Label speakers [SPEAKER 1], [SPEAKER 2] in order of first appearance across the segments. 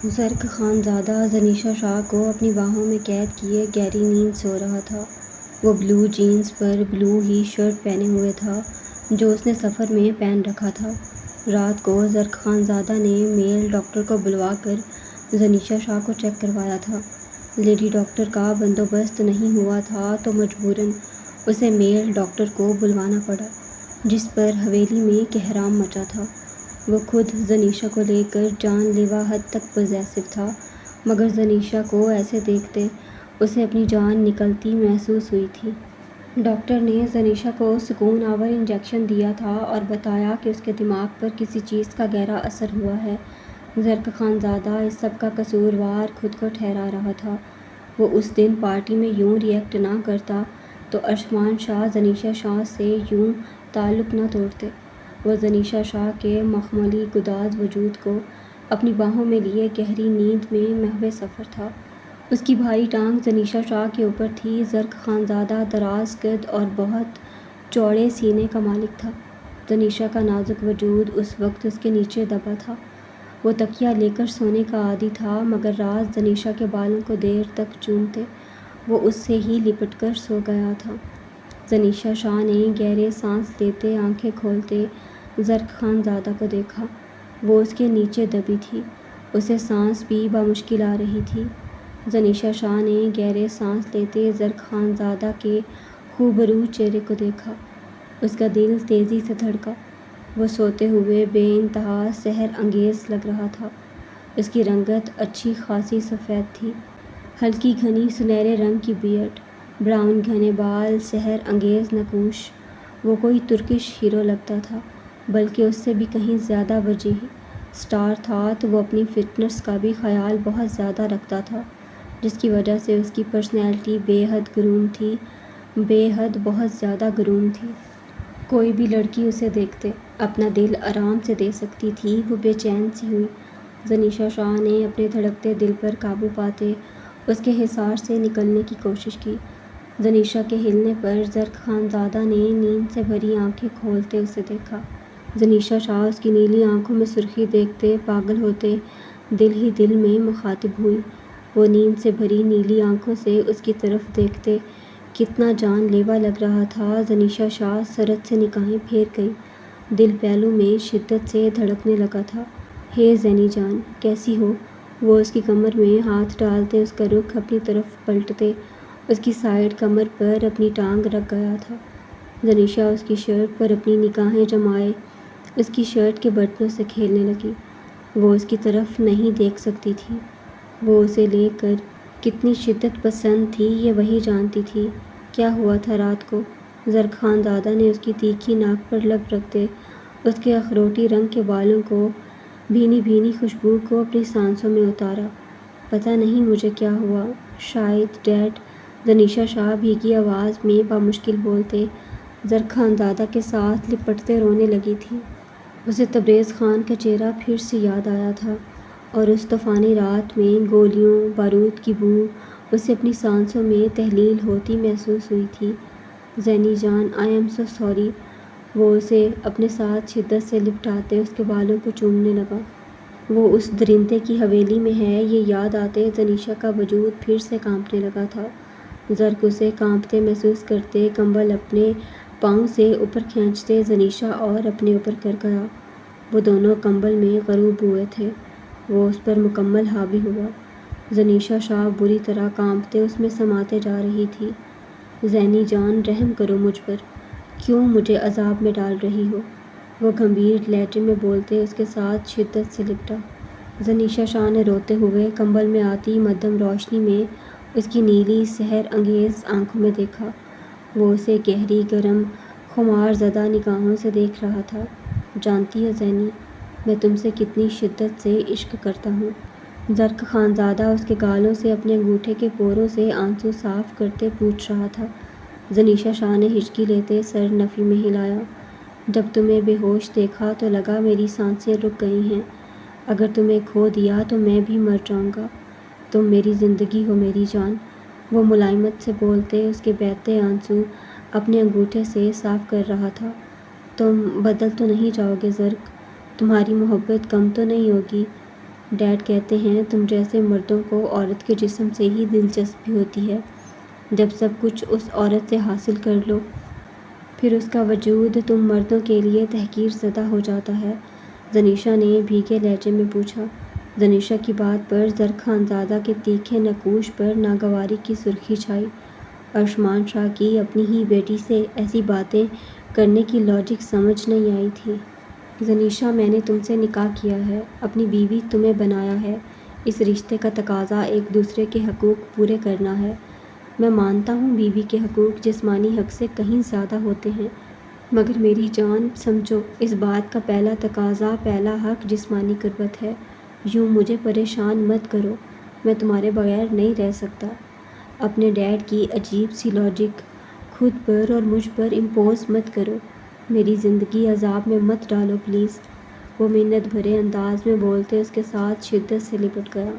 [SPEAKER 1] زرق خانزادہ زنیشہ شاہ کو اپنی باہوں میں قید کیے گہری نیند سو رہا تھا۔ وہ بلو جینز پر بلو ہی شرٹ پہنے ہوئے تھا جو اس نے سفر میں پہن رکھا تھا۔ رات کو زرق خانزادہ نے میل ڈاکٹر کو بلوا کر زنیشہ شاہ کو چیک کروایا تھا۔ لیڈی ڈاکٹر کا بندوبست نہیں ہوا تھا تو مجبوراً اسے میل ڈاکٹر کو بلوانا پڑا، جس پر حویلی میں کہرام مچا تھا۔ وہ خود زنیشہ کو لے کر جان لیوا حد تک پوزیسو تھا، مگر زنیشہ کو ایسے دیکھتے اسے اپنی جان نکلتی محسوس ہوئی تھی۔ ڈاکٹر نے زنیشہ کو سکون آور انجیکشن دیا تھا اور بتایا کہ اس کے دماغ پر کسی چیز کا گہرا اثر ہوا ہے۔ زرق خانزادہ اس سب کا قصوروار خود کو ٹھہرا رہا تھا۔ وہ اس دن پارٹی میں یوں ری ایکٹ نہ کرتا تو ارجمان شاہ زنیشہ شاہ سے یوں تعلق نہ توڑتے۔ وہ زنیشہ شاہ کے مخملی گداز وجود کو اپنی باہوں میں لیے گہری نیند میں محو سفر تھا۔ اس کی بھاری ٹانگ زنیشہ شاہ کے اوپر تھی۔ زرق خانزادہ دراز قد اور بہت چوڑے سینے کا مالک تھا۔ زنیشہ کا نازک وجود اس وقت اس کے نیچے دبا تھا۔ وہ تکیہ لے کر سونے کا عادی تھا، مگر رات زنیشہ کے بالوں کو دیر تک چومتے وہ اس سے ہی لپٹ کر سو گیا تھا۔ زنیشہ شاہ نے گہرے سانس لیتے آنکھیں کھولتے زرق خانزادہ کو دیکھا۔ وہ اس کے نیچے دبی تھی، اسے سانس بھی بمشکل آ رہی تھی۔ زنیشہ شاہ نے گہرے سانس لیتے زرق خانزادہ کے خوبرو چہرے کو دیکھا۔ اس کا دل تیزی سے دھڑکا۔ وہ سوتے ہوئے بے انتہا سحر انگیز لگ رہا تھا۔ اس کی رنگت اچھی خاصی سفید تھی، ہلکی گھنی سنہرے رنگ کی بیئرڈ، براؤن گھنے بال، سحر انگیز نقوش۔ وہ کوئی ترکش ہیرو لگتا تھا، بلکہ اس سے بھی کہیں زیادہ وجیح۔ اسٹار تھا تو وہ اپنی فٹنس کا بھی خیال بہت زیادہ رکھتا تھا، جس کی وجہ سے اس کی پرسنالٹی بے حد گرون تھی، بے حد بہت زیادہ گرون تھی۔ کوئی بھی لڑکی اسے دیکھتے اپنا دل آرام سے دے سکتی تھی۔ وہ بے چین سی ہوئی۔ زنیشہ شاہ نے اپنے دھڑکتے دل پر قابو پاتے اس کے حصار سے نکلنے کی کوشش کی۔ زنیشہ کے ہلنے پر زرق خانزادہ نے نیند سے بھری آنکھیں کھولتے اسے دیکھا۔ زنیشہ شاہ اس کی نیلی آنکھوں میں سرخی دیکھتے پاگل ہوتے دل ہی دل میں مخاطب ہوئی۔ وہ نیند سے بھری نیلی آنکھوں سے اس کی طرف دیکھتے کتنا جان لیوا لگ رہا تھا۔ زنیشہ شاہ سرعت سے نگاہیں پھیر گئی۔ دل پہلو میں شدت سے دھڑکنے لگا تھا۔ ہے زینی جان، کیسی ہو؟ وہ اس کی کمر میں ہاتھ ڈالتے اس کا رخ اپنی طرف پلٹتے اس کی سائیڈ کمر پر اپنی ٹانگ رکھ گیا تھا۔ زنیشہ اس کی شرٹ پر اپنی نگاہیں جمائے اس کی شرٹ کے بٹنوں سے کھیلنے لگی۔ وہ اس کی طرف نہیں دیکھ سکتی تھی۔ وہ اسے لے کر کتنی شدت پسند تھی یہ وہی جانتی تھی۔ کیا ہوا تھا رات کو؟ زرق خانزادہ نے اس کی تیکھی ناک پر لب رکھتے اس کے اخروٹی رنگ کے بالوں کو بھینی بھینی خوشبو کو اپنی سانسوں میں اتارا۔ پتہ نہیں مجھے کیا ہوا، شاید ڈیڈ، زنیشہ شاہ بھیگی آواز میں بمشکل بولتے زرق خانزادہ کے ساتھ لپٹتے رونے لگی تھی۔ اسے تبریز خان کا چہرہ پھر سے یاد آیا تھا اور اس طوفانی رات میں گولیوں بارود کی بو اسے اپنی سانسوں میں تحلیل ہوتی محسوس ہوئی تھی۔ زینی جان، آئی ایم سو سوری۔ وہ اسے اپنے ساتھ شدت سے لپٹاتے اس کے بالوں کو چومنے لگا۔ وہ اس درندے کی حویلی میں ہے یہ یاد آتے زنیشہ کا وجود پھر سے کانپنے لگا تھا۔ زرق اسے کانپتے محسوس کرتے کمبل اپنے پاؤں سے اوپر کھینچتے زنیشہ اور اپنے اوپر کر گیا۔ وہ دونوں کمبل میں غروب ہوئے تھے۔ وہ اس پر مکمل حاوی ہوا۔ زنیشہ شاہ بری طرح کانپتے اس میں سماتے جا رہی تھی۔ زینی جان، رحم کرو مجھ پر، کیوں مجھے عذاب میں ڈال رہی ہو؟ وہ گمبھیر لہجے میں بولتے اس کے ساتھ شدت سے لپٹا۔ زنیشہ شاہ نے روتے ہوئے کمبل میں آتی مدھم روشنی میں اس کی نیلی سحر انگیز آنکھوں میں دیکھا۔ وہ اسے گہری گرم خمار زدہ نگاہوں سے دیکھ رہا تھا۔ جانتی ہو زینی، میں تم سے کتنی شدت سے عشق کرتا ہوں؟ زرق خانزادہ اس کے گالوں سے اپنے انگوٹھے کے پوروں سے آنسو صاف کرتے پوچھ رہا تھا۔ زنیشہ شاہ نے ہچکی لیتے سر نفی میں ہلایا۔ جب تمہیں بے ہوش دیکھا تو لگا میری سانسیں رک گئی ہیں۔ اگر تمہیں کھو دیا تو میں بھی مر جاؤں گا۔ تم میری زندگی ہو میری جان۔ وہ ملائمت سے بولتے اس کے بہتے آنسو اپنے انگوٹھے سے صاف کر رہا تھا۔ تم بدل تو نہیں جاؤ گے زرق؟ تمہاری محبت کم تو نہیں ہوگی؟ ڈیڈ کہتے ہیں تم جیسے مردوں کو عورت کے جسم سے ہی دلچسپی ہوتی ہے، جب سب کچھ اس عورت سے حاصل کر لو پھر اس کا وجود تم مردوں کے لیے تحقیر زدہ ہو جاتا ہے۔ زنیشا نے بھیگے لہجے میں پوچھا۔ زنیشا کی بات پر زر خانزادہ کے تیکھے نقوش پر ناگواری کی سرخی چھائی۔ ارشمان شاہ کی اپنی ہی بیٹی سے ایسی باتیں کرنے کی لاجک سمجھ نہیں آئی تھی۔ زنیشا میں نے تم سے نکاح کیا ہے، اپنی بیوی تمہیں بنایا ہے، اس رشتے کا تقاضا ایک دوسرے کے حقوق پورے کرنا ہے۔ میں مانتا ہوں بیوی کے حقوق جسمانی حق سے کہیں زیادہ ہوتے ہیں، مگر میری جان سمجھو اس بات کا پہلا تقاضا، پہلا حق جسمانی قربت ہے۔ یوں مجھے پریشان مت کرو، میں تمہارے بغیر نہیں رہ سکتا۔ اپنے ڈیڈ کی عجیب سی لاجک خود پر اور مجھ پر امپوز مت کرو، میری زندگی عذاب میں مت ڈالو پلیز۔ وہ منت بھرے انداز میں بولتے اس کے ساتھ شدت سے لپٹ گیا۔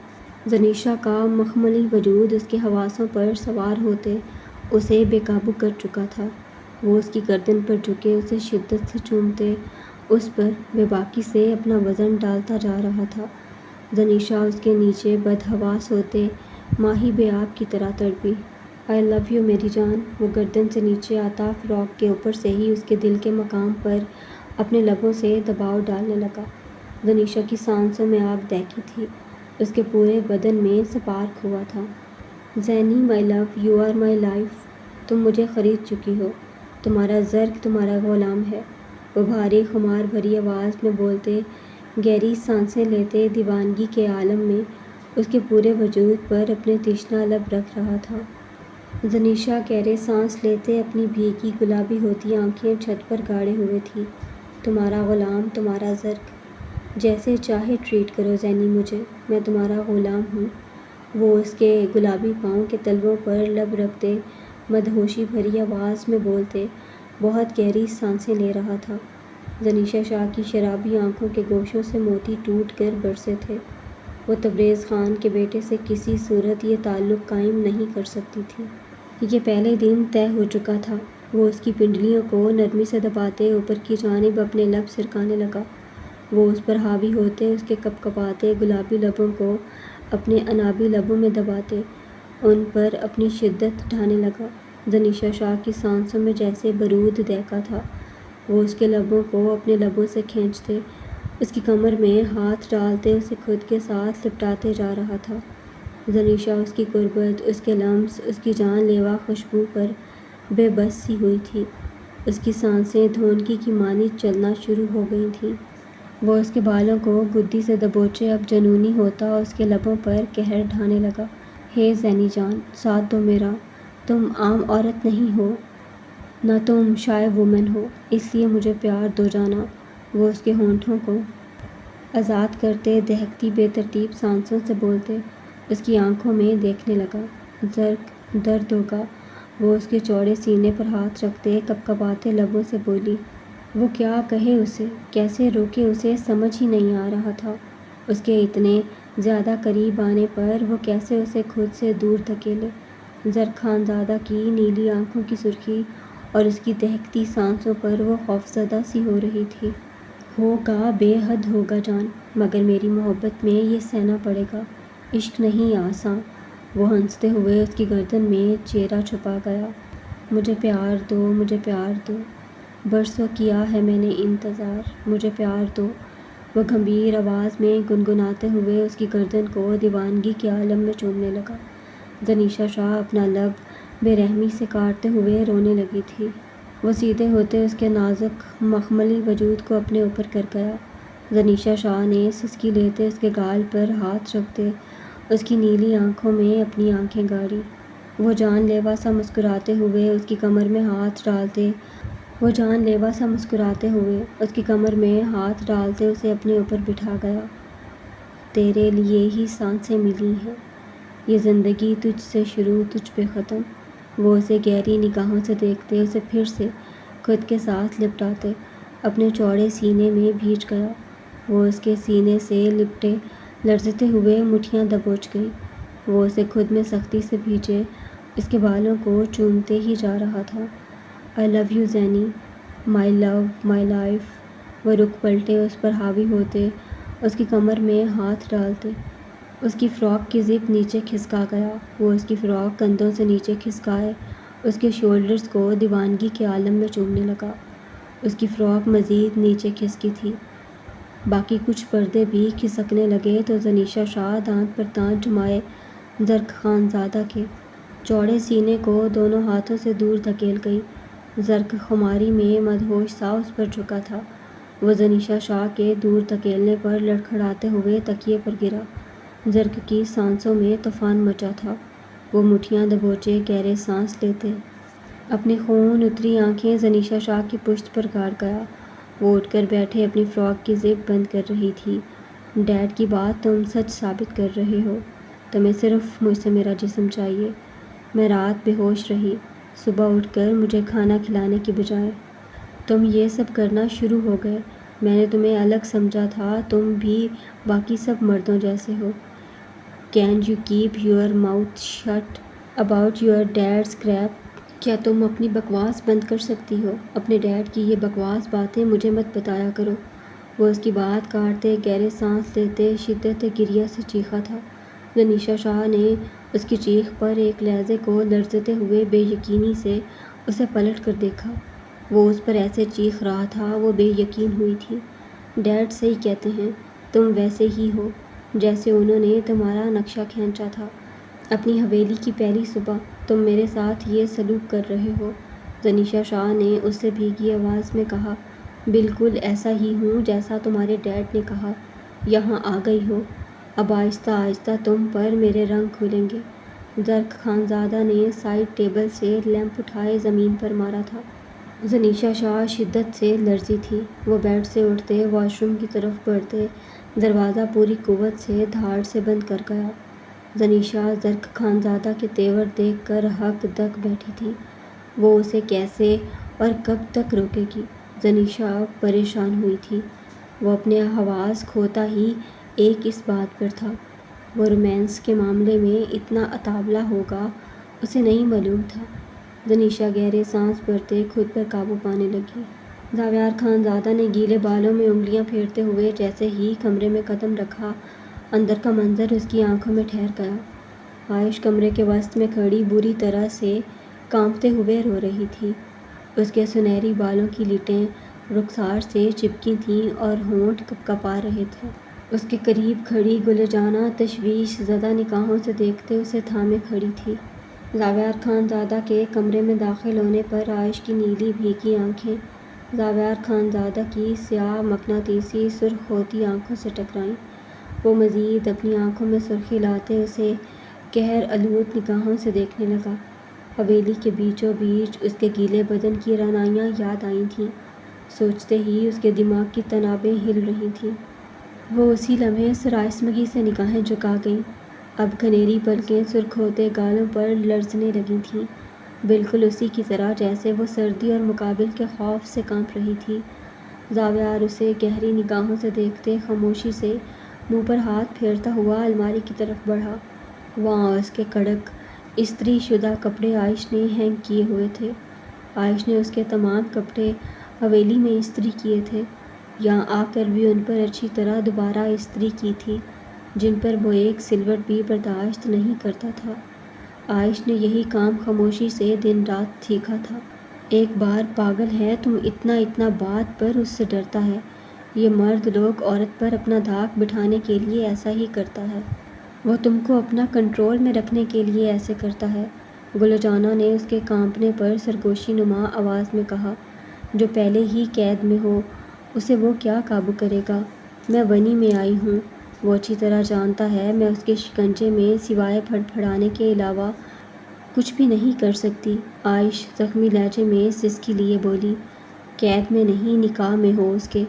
[SPEAKER 1] زنیشا کا مخملی وجود اس کے حواسوں پر سوار ہوتے اسے بے قابو کر چکا تھا۔ وہ اس کی گردن پر جھکے اسے شدت سے چومتے، اس پر بے باکی سے اپنا وزن ڈالتا جا رہا تھا۔ زنیشا اس کے نیچے بدحواس ہوتے ماہی بے آب کی طرح تڑپی۔ آئی لو یو میری جان۔ وہ گردن سے نیچے آتا فراک کے اوپر سے ہی اس کے دل کے مقام پر اپنے لبوں سے دباؤ ڈالنے لگا۔ زنیشا کی سانسوں میں آگ دہکی تھی، اس کے پورے بدن میں سپارک ہوا تھا۔ زینی my love, you are my life, تم مجھے خرید چکی ہو، تمہارا زرق تمہارا غلام ہے۔ وہ بھاری خمار بھری آواز میں بولتے، گہری سانسیں لیتے دیوانگی کے عالم میں اس کے پورے وجود پر اپنے تشنہ لب رکھ رہا تھا۔ زنیشا گہرے سانس لیتے اپنی بھیگی گلابی ہوتی آنکھیں چھت پر گاڑے ہوئے تھی۔ تمہارا غلام، تمہارا زرق، جیسے چاہے ٹریٹ کرو زینی مجھے، میں تمہارا غلام ہوں۔ وہ اس کے گلابی پاؤں کے تلووں پر لب رکھتے مدہوشی بھری آواز میں بولتے، بہت گہری سانسیں لے رہا تھا۔ زنیشا شاہ کی شرابی آنکھوں کے گوشوں سے موتی ٹوٹ کر برسے تھے۔ وہ تبریز خان کے بیٹے سے کسی صورت یہ تعلق قائم نہیں کر سکتی تھی۔ یہ پہلے دن طے ہو چکا تھا۔ وہ اس کی پنڈلیوں کو نرمی سے دباتے اوپر کی جانب اپنے لب سرکانے لگا۔ وہ اس پر حاوی ہوتے اس کے کپ کپاتے گلابی لبوں کو اپنے انابی لبوں میں دباتے ان پر اپنی شدت ڈھانے لگا۔ زنیشا شاہ کی سانسوں میں جیسے بارود دہکا تھا۔ وہ اس کے لبوں کو اپنے لبوں سے کھینچتے، اس کی کمر میں ہاتھ ڈالتے اسے خود کے ساتھ لپٹاتے جا رہا تھا۔ زنیشا اس کی قربت، اس کے لمس، اس کی جان لیوا خوشبو پر بے بس سی ہوئی تھی۔ اس کی سانسیں دھونکی کی مانند چلنا شروع ہو گئی تھیں۔ وہ اس کے بالوں کو گدی سے دبوچے اب جنونی ہوتا اس کے لبوں پر قہر ڈھانے لگا۔ ہے زینی جان، ساتھ دو میرا، تم عام عورت نہیں ہو، نہ تم شائع وومن ہو، اس لیے مجھے پیار دو جانا۔ وہ اس کے ہونٹوں کو آزاد کرتے دہکتی بے ترتیب سانسوں سے بولتے اس کی آنکھوں میں دیکھنے لگا۔ زرق، درد ہوگا۔ وہ اس کے چوڑے سینے پر ہاتھ رکھتے کپ کپاتے لبوں سے بولی۔ وہ کیا کہے اسے، کیسے روکے اسے سمجھ ہی نہیں آ رہا تھا۔ اس کے اتنے زیادہ قریب آنے پر وہ کیسے اسے خود سے دور دھکیلے۔ زرق خانزادہ کی نیلی آنکھوں کی سرخی اور اس کی دہکتی سانسوں پر وہ خوفزدہ سی ہو رہی تھی۔ ہوگا، بے حد ہوگا جان، مگر میری محبت میں یہ سہنا پڑے گا۔ عشق نہیں آساں۔ وہ ہنستے ہوئے اس کی گردن میں چہرہ چھپا گیا۔ مجھے پیار دو، مجھے پیار دو، برسوں کیا ہے میں نے انتظار، مجھے پیار دو۔ وہ گھمبیر آواز میں گنگناتے ہوئے اس کی گردن کو دیوانگی کے عالم میں چومنے لگا۔ زنیشا شاہ اپنا لب بے رحمی سے کاٹتے ہوئے رونے لگی تھی۔ وہ سیدھے ہوتے اس کے نازک مخملی وجود کو اپنے اوپر کر گیا۔ زنیشا شاہ نے سسکی لیتے اس کے گال پر ہاتھ رکھتے اس کی نیلی آنکھوں میں اپنی آنکھیں گاڑی۔ وہ جان لیوا سا مسکراتے ہوئے اس کی کمر میں ہاتھ ڈالتے اسے اپنے اوپر بٹھا گیا۔ تیرے لیے ہی سانسیں ملی ہیں، یہ زندگی تجھ سے شروع تجھ پہ ختم۔ وہ اسے گہری نگاہوں سے دیکھتے اسے پھر سے خود کے ساتھ لپٹاتے اپنے چوڑے سینے میں بھیج گیا۔ وہ اس کے سینے سے لپٹے لرزتے ہوئے مٹھیاں دبوچ گئی۔ وہ اسے خود میں سختی سے بھیجے اس کے بالوں کو چومتے ہی جا رہا تھا۔ I love you Zeeni, my love, my life. وہ رخ پلٹے اس پر حاوی ہوتے اس کی کمر میں ہاتھ ڈالتے اس کی فراک کی زپ نیچے کھسکا گیا۔ وہ اس کی فراک کندھوں سے نیچے کھسکائے اس کے شولڈرز کو دیوانگی کے عالم میں چومنے لگا۔ اس کی فراک مزید نیچے کھسکی تھی۔ باقی کچھ پردے بھی کھسکنے لگے تو زنیشا شاہ دانت پر دانت جمائے زرق خان زادہ کے چوڑے سینے کو دونوں ہاتھوں سے دور دھکیل گئی۔ زرق خماری میں مدہوش سا اس پر جھکا تھا۔ وہ زنیشا شاہ کے دور دھکیلنے پر لڑکھڑاتے ہوئے تکیے پر گرا۔ زرق کی سانسوں میں طوفان مچا تھا۔ وہ مٹھیاں دبوچے گہرے سانس لیتے اپنی خون اتری آنکھیں زنیشا شاہ کی پشت پر گاڑ گیا۔ وہ اٹھ کر بیٹھے اپنی فراک کی زپ بند کر رہی تھی۔ ڈیڈ کی بات تم سچ ثابت کر رہے ہو۔ تمہیں صرف مجھ سے میرا جسم چاہیے۔ میں رات بے ہوش رہی۔ صبح اٹھ کر مجھے کھانا کھلانے کی بجائے تم یہ سب کرنا شروع ہو گئے۔ میں نے تمہیں الگ سمجھا تھا۔ تم بھی باقی سب مردوں جیسے ہو۔ Can you keep your mouth shut about your dad's crap? کیا تم اپنی بکواس بند کر سکتی ہو؟ اپنے ڈیڈ کی یہ بکواس باتیں مجھے مت بتایا کرو۔ وہ اس کی بات کاٹتے گہرے سانس لیتے شدت گریہ سے چیخا تھا۔ زنیشا شاہ نے اس کی چیخ پر ایک لہجے کو لرزتے ہوئے بے یقینی سے اسے پلٹ کر دیکھا۔ وہ اس پر ایسے چیخ رہا تھا وہ بے یقین ہوئی تھی۔ ڈیڈ صحیح کہتے ہیں۔ تم ویسے ہی ہو جیسے انہوں نے تمہارا نقشہ کھینچا تھا۔ اپنی حویلی کی پہلی صبح تم میرے ساتھ یہ سلوک کر رہے ہو۔ زنیشا شاہ نے اس سے بھیگی آواز میں کہا، بالکل ایسا ہی ہوں جیسا تمہارے ڈیڈ نے کہا۔ یہاں آ گئی ہو۔ اب آہستہ آہستہ تم پر میرے رنگ کھلیں گے۔ زرق خان زادہ نے سائیڈ ٹیبل سے لیمپ اٹھائے زمین پر مارا تھا۔ زنیشا شاہ شدت سے لرزی تھی۔ وہ بیڈ سے اٹھتے واش روم کی طرف بڑھتے دروازہ پوری قوت سے دھاڑ سے بند کر گیا۔ زنیشا زرق خان زادہ کے تیور دیکھ کر ہک دک بیٹھی تھی۔ وہ اسے کیسے اور کب تک روکے گی؟ زنیشا پریشان ہوئی تھی۔ وہ اپنے حواس کھوتا ہی ایک اس بات پر تھا، وہ رومانس کے معاملے میں اتنا اطاولہ ہوگا اسے نہیں معلوم تھا۔ زنیشا گہرے سانس بھرتے خود پر قابو پانے لگی۔ زاویار خان زادہ نے گیلے بالوں میں انگلیاں پھیرتے ہوئے جیسے ہی کمرے میں قدم رکھا اندر کا منظر اس کی آنکھوں میں ٹھہر گیا۔ عائش کمرے کے وسط میں کھڑی بری طرح سے کانپتے ہوئے رو رہی تھی۔ اس کے سنہری بالوں کی لٹیں رخسار سے چپکی تھیں اور ہونٹ کپکپا رہے تھے۔ اس کے قریب کھڑی گل جانہ تشویش زدہ نگاہوں سے دیکھتے اسے تھامے کھڑی تھی۔ زاویار خان زادہ کے کمرے میں داخل ہونے پر عائش کی نیلی بھیگی آنکھیں زاویار خان زادہ کی سیاہ مقناطیسی سرخ ہوتی آنکھوں سے ٹکرائیں۔ وہ مزید اپنی آنکھوں میں سرخی لاتے اسے قہر آلود نگاہوں سے دیکھنے لگا۔ حویلی کے بیچوں بیچ اس کے گیلے بدن کی رعنائیاں یاد آئی تھیں۔ سوچتے ہی اس کے دماغ کی تنابیں ہل رہی تھیں۔ وہ اسی لمحے سرائسمگی سے نگاہیں جھکا گئی۔ اب گھنیری پلکیں سرخ ہوتے گالوں پر لرزنے لگی تھیں، بالکل اسی کی طرح جیسے وہ سردی اور مقابل کے خوف سے کانپ رہی تھی۔ زاویار اسے گہری نگاہوں سے دیکھتے خاموشی سے منہ پر ہاتھ پھیرتا ہوا الماری کی طرف بڑھا۔ وہاں اس کے کڑک استری شدہ کپڑے عائش نے ہینگ کیے ہوئے تھے۔ عائش نے اس کے تمام کپڑے حویلی میں استری کیے تھے، یہاں آ کر بھی ان پر اچھی طرح دوبارہ استری کی تھی، جن پر وہ ایک سلوٹ بھی برداشت نہیں کرتا تھا۔ عائش نے یہی کام خاموشی سے دن رات سیکھا تھا۔ ایک بار پاگل ہے تم، اتنا بات پر اس سے ڈرتا ہے۔ یہ مرد لوگ عورت پر اپنا دھاک بٹھانے کے لیے ایسا ہی کرتا ہے۔ وہ تم کو اپنا کنٹرول میں رکھنے کے لیے ایسے کرتا ہے۔ گل جانہ نے اس کے کانپنے پر سرگوشی نما آواز میں کہا، جو پہلے ہی قید میں ہو اسے وہ کیا قابو کرے گا؟ میں ونی میں آئی ہوں، وہ اچھی طرح جانتا ہے میں اس کے شکنجے میں سوائے پھڑپھڑانے کے علاوہ کچھ بھی نہیں کر سکتی۔ عائش زخمی لہجے میں سسکی لیے بولی، قید میں نہیں نکاح میں ہو اس کے۔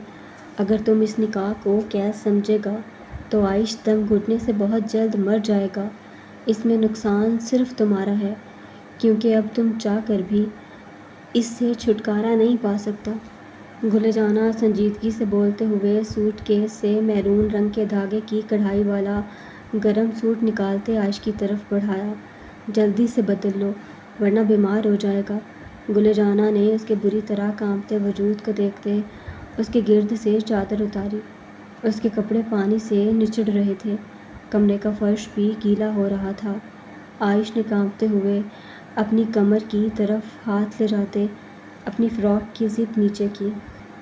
[SPEAKER 1] اگر تم اس نکاح کو قید سمجھے گا تو عائش دم گھٹنے سے بہت جلد مر جائے گا۔ اس میں نقصان صرف تمہارا ہے، کیونکہ اب تم چاہ کر بھی اس سے چھٹکارا نہیں پا سکتا۔ گل جانہ سنجیدگی سے بولتے ہوئے سوٹ کیس سے میرون رنگ کے دھاگے کی کڑھائی والا گرم سوٹ نکالتے عائش کی طرف بڑھایا، جلدی سے بدل لو ورنہ بیمار ہو جائے گا۔ گل جانہ نے اس کے بری طرح کانپتے وجود کو دیکھتے اس کے گرد سے چادر اتاری۔ اس کے کپڑے پانی سے نچڑ رہے تھے، کمرے کا فرش بھی گیلا ہو رہا تھا۔ عائش نے کانپتے ہوئے اپنی کمر کی طرف ہاتھ لے جاتے اپنی فراک کی زپ نیچے کی۔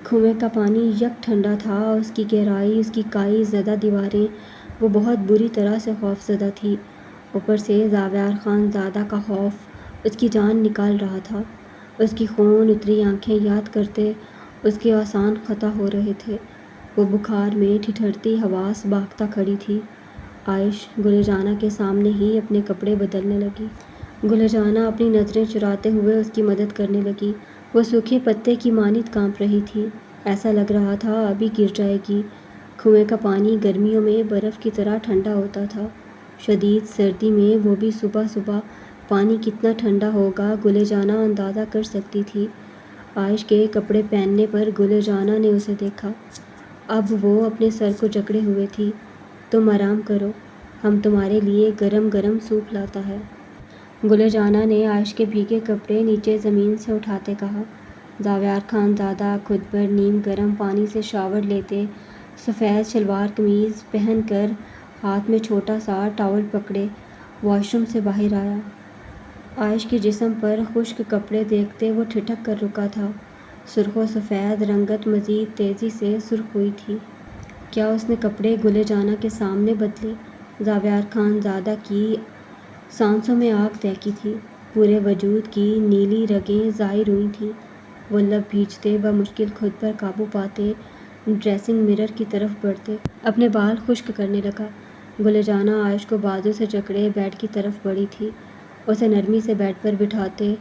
[SPEAKER 1] کنویں کا پانی یک ٹھنڈا تھا، اس کی گہرائی، اس کی کائی زدہ دیواریں، وہ بہت بری طرح سے خوف زدہ تھی۔ اوپر سے زاویار خان زادہ کا خوف اس کی جان نکال رہا تھا۔ اس کی خون اتری آنکھیں یاد کرتے اس کے اعصاب قطع ہو رہے تھے۔ وہ بخار میں ٹھٹھرتی حواس باختہ کھڑی تھی۔ عائش گل جانہ کے سامنے ہی اپنے کپڑے بدلنے لگی۔ گل جانہ اپنی نظریں چراتے ہوئے اس کی مدد کرنے لگی۔ وہ سوکھے پتے کی مانند کانپ رہی تھی، ایسا لگ رہا تھا ابھی گر جائے گی۔ کنویں کا پانی گرمیوں میں برف کی طرح ٹھنڈا ہوتا تھا، شدید سردی میں وہ بھی صبح صبح پانی کتنا ٹھنڈا ہوگا گل جانہ اندازہ کر سکتی تھی۔ عائش کے کپڑے پہننے پر گل جانہ نے اسے دیکھا۔ اب وہ اپنے سر کو جکڑے ہوئے تھی۔ تم آرام کرو، ہم تمہارے لیے گرم گرم سوپ لاتا ہے۔ گل جانہ نے عائش کے بھیگے کپڑے نیچے زمین سے اٹھاتے کہا۔ زاویار خان زادہ خود پر نیم گرم پانی سے شاور لیتے، سفید شلوار قمیض پہن کر ہاتھ میں چھوٹا سا ٹاول پکڑے واش روم سے باہر آیا۔ عائش کے جسم پر خشک کپڑے دیکھتے وہ ٹھٹک کر رکا تھا۔ سرخ و سفید رنگت مزید تیزی سے سرخ ہوئی تھی۔ کیا اس نے کپڑے گل جانہ کے سامنے بدلے؟ زاویار خان زادہ کی سانسوں میں آگ دہکی تھی، پورے وجود کی نیلی رگیں ظاہر ہوئی تھیں۔ وہ لب بھیجتے بمشکل خود پر قابو پاتے ڈریسنگ مرر کی طرف بڑھتے اپنے بال خشک کرنے لگا۔ گل جانہ عائش کو بازو سے جکڑے بیڈ کی طرف بڑھی تھی، اسے نرمی سے بیڈ پر بٹھاتے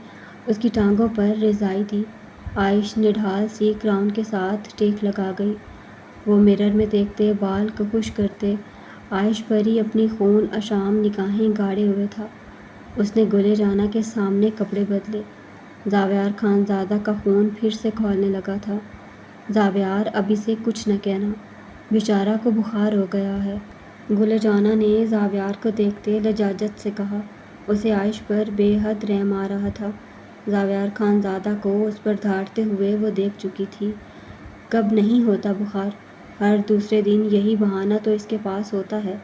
[SPEAKER 1] اس کی ٹانگوں پر رضائی دی۔ عائش نڈھال سی کراؤن کے ساتھ ٹیک لگا گئی۔ وہ مرر میں دیکھتے بال کو خشک کرتے عائش پر ہی اپنی خون اشام نگاہیں گاڑے ہوئے تھا۔ اس نے گل جانہ کے سامنے کپڑے بدلے۔ زاویار خان زادہ کا خون پھر سے کھولنے لگا تھا۔ زاویار اب اسے کچھ نہ کہنا، بیچارہ کو بخار ہو گیا ہے۔ گل جانہ نے زاویار کو دیکھتے لجاجت سے کہا۔ اسے عائش پر بے حد رحم آ رہا تھا۔ زاویار خان زادہ کو اس پر دھاڑتے ہوئے وہ دیکھ چکی تھی۔ کب نہیں ہوتا بخار، ہر دوسرے دن یہی بہانہ تو اس کے پاس ہوتا ہے۔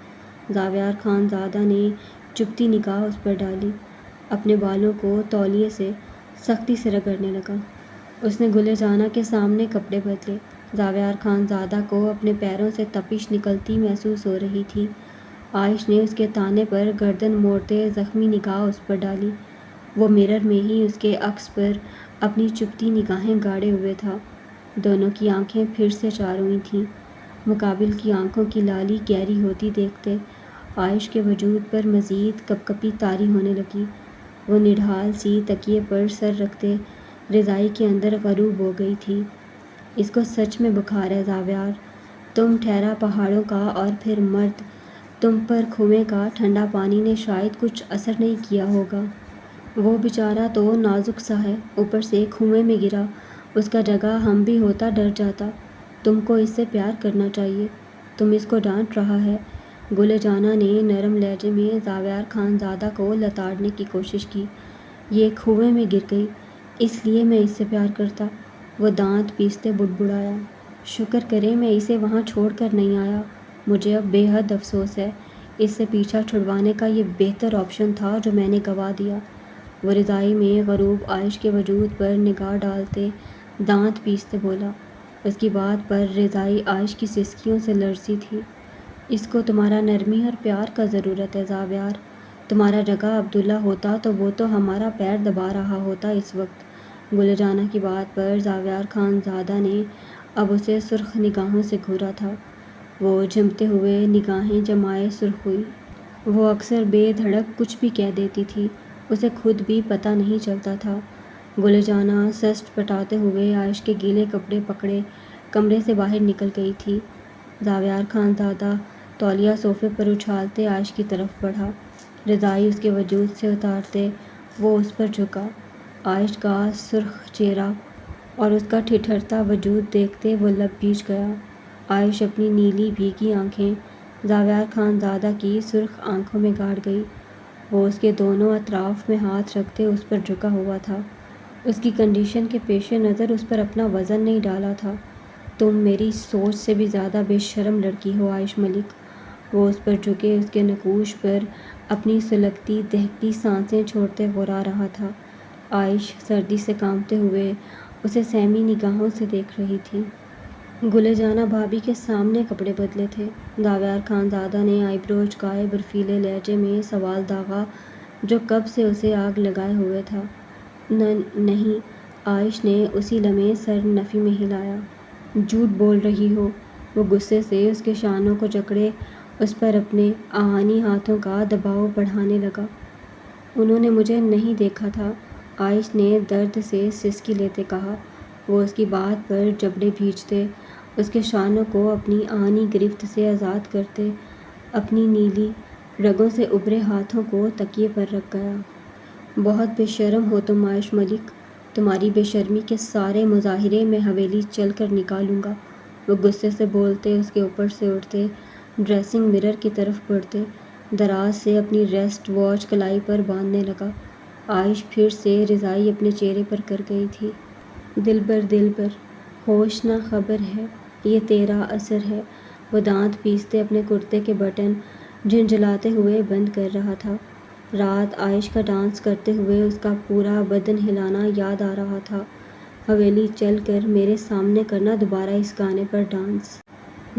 [SPEAKER 1] زاویار خان زادہ نے چبھتی نگاہ اس پر ڈالی، اپنے بالوں کو تولیے سے سختی سے رگڑنے لگا۔ اس نے گل جانہ کے سامنے کپڑے بدلے۔ زاویار خان زادہ کو اپنے پیروں سے تپش نکلتی محسوس ہو رہی تھی۔ عائش نے اس کے تانے پر گردن موڑتے زخمی نگاہ اس پر ڈالی۔ وہ مرر میں ہی اس کے عکس پر اپنی چبھتی نگاہیں گاڑے ہوئے تھا۔ دونوں کی آنکھیں پھر سے چار ہوئی تھیں۔ مقابل کی آنکھوں کی لالی گہری ہوتی دیکھتے عائش کے وجود پر مزید کپکپی طاری ہونے لگی۔ وہ نڈھال سی تکیے پر سر رکھتے رضائی کے اندر غروب ہو گئی تھی۔ اس کو سچ میں بخار ہے زاویار، تم ٹھہرا پہاڑوں کا اور پھر مرد، تم پر کنویں کا ٹھنڈا پانی نے شاید کچھ اثر نہیں کیا ہوگا۔ وہ بیچارہ تو نازک سا ہے، اوپر سے کنویں میں گرا، اس کا جگہ ہم بھی ہوتا ڈر جاتا۔ تم کو اس سے پیار کرنا چاہیے، تم اس کو ڈانٹ رہا ہے۔ گل جانہ نے نرم لہجے میں زاویار خان زادہ کو لتاڑنے کی کوشش کی۔ یہ کنویں میں گر گئی، اس لیے میں اس سے پیار کرتا۔ وہ دانت پیستے بڑبڑایا۔ شکر کریں میں اسے وہاں چھوڑ کر نہیں آیا، مجھے اب بے حد افسوس ہے، اس سے پیچھا چھڑوانے کا یہ بہتر آپشن تھا جو میں نے گنوا دیا۔ وہ رضائی میں غروب عائش کے وجود پر نگاہ ڈالتے دانت پیستے بولا۔ اس کی بات پر رضائی عائش کی سسکیوں سے لرزی تھی۔ اس کو تمہارا نرمی اور پیار کا ضرورت ہے زاویار، تمہارا جگہ عبداللہ ہوتا تو وہ تو ہمارا پیر دبا رہا ہوتا اس وقت۔ گل جانہ کی بات پر زاویار خان زادہ نے اب اسے سرخ نگاہوں سے گھورا تھا۔ وہ جھمتے ہوئے نگاہیں جمائے سرخ ہوئی۔ وہ اکثر بے دھڑک کچھ بھی کہہ دیتی تھی، اسے خود بھی پتہ نہیں چلتا تھا۔ گل جانہ سسٹ پٹاتے ہوئے عائش کے گیلے کپڑے پکڑے کمرے سے باہر نکل گئی تھی۔ زاویار خان زادہ تولیہ صوفے پر اچھالتے عائش کی طرف بڑھا، رضائی اس کے وجود سے اتارتے وہ اس پر جھکا۔ عائش کا سرخ چہرہ اور اس کا ٹھٹھرتا وجود دیکھتے وہ لب بھیج گیا۔ عائش اپنی نیلی بھیگی آنکھیں زاویار خان زادہ کی سرخ آنکھوں میں گاڑ گئی۔ وہ اس کے دونوں اطراف میں ہاتھ رکھتے اس پر جھکا ہوا تھا، اس کی کنڈیشن کے پیش نظر اس پر اپنا وزن نہیں ڈالا تھا۔ تم میری سوچ سے بھی زیادہ بے شرم لڑکی ہو عائش ملک۔ وہ اس پر جھکے اس کے نقوش پر اپنی سلگتی دہکتی سانسیں چھوڑتے غرا رہا تھا۔ عائش سردی سے کانپتے ہوئے اسے سہمی نگاہوں سے دیکھ رہی تھی۔ گل جانہ بھابھی کے سامنے کپڑے بدلے تھے۔ جاوید خان زادہ نے آئی برو اچکائے برفیلے لہجے میں سوال داغا جو کب سے اسے آگ لگائے ہوئے تھا۔ نہیں، عائش نے اسی لمحے سر نفی میں ہلایا۔ جھوٹ بول رہی ہو۔ وہ غصے سے اس کے شانوں کو جکڑے اس پر اپنے آہنی ہاتھوں کا دباؤ بڑھانے لگا۔ انہوں نے مجھے نہیں دیکھا تھا، عائش نے درد سے سسکی لیتے کہا۔ وہ اس کی بات پر جبڑے بھیجتے، اس کے شانوں کو اپنی آہنی گرفت سے آزاد کرتے، اپنی نیلی رگوں سے ابھرے ہاتھوں کو تکیے پر رکھ گیا۔ بہت بے شرم ہو تم عائش ملک، تمہاری بے شرمی کے سارے مظاہرے میں حویلی چل کر نکالوں گا۔ وہ غصے سے بولتے اس کے اوپر سے اٹھتے، ڈریسنگ مرر کی طرف بڑھتے، دراز سے اپنی ریسٹ واچ کلائی پر باندھنے لگا۔ عائش پھر سے رضائی اپنے چہرے پر کر گئی تھی۔ دلبر، ہوش نہ خبر ہے، یہ تیرا اثر ہے۔ وہ دانت پیستے اپنے کرتے کے بٹن جھنجھلاتے ہوئے بند کر رہا تھا۔ رات عائش کا ڈانس کرتے ہوئے اس کا پورا بدن ہلانا یاد آ رہا تھا۔ حویلی چل کر میرے سامنے کرنا دوبارہ اس گانے پر ڈانس۔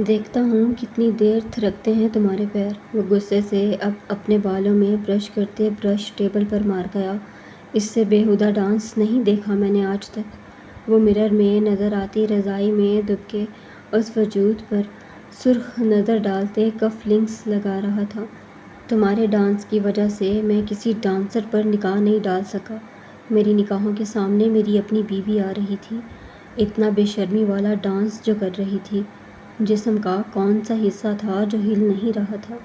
[SPEAKER 1] دیکھتا ہوں کتنی دیر تھرکتے ہیں تمہارے پیر۔ وہ غصے سے اب اپنے بالوں میں برش کرتے برش ٹیبل پر مار گیا۔ اس سے بیہودہ ڈانس نہیں دیکھا میں نے آج تک۔ وہ مرر میں نظر آتی رضائی میں دب کے اس وجود پر سرخ نظر ڈالتے کف لنکس لگا رہا تھا۔ تمہارے ڈانس کی وجہ سے میں کسی ڈانسر پر نگاہ نہیں ڈال سکا۔ میری نگاہوں کے سامنے میری اپنی بیوی آ رہی تھی، اتنا بے شرمی والا ڈانس جو کر رہی تھی۔ جسم کا کون سا حصہ تھا جو ہل نہیں رہا تھا؟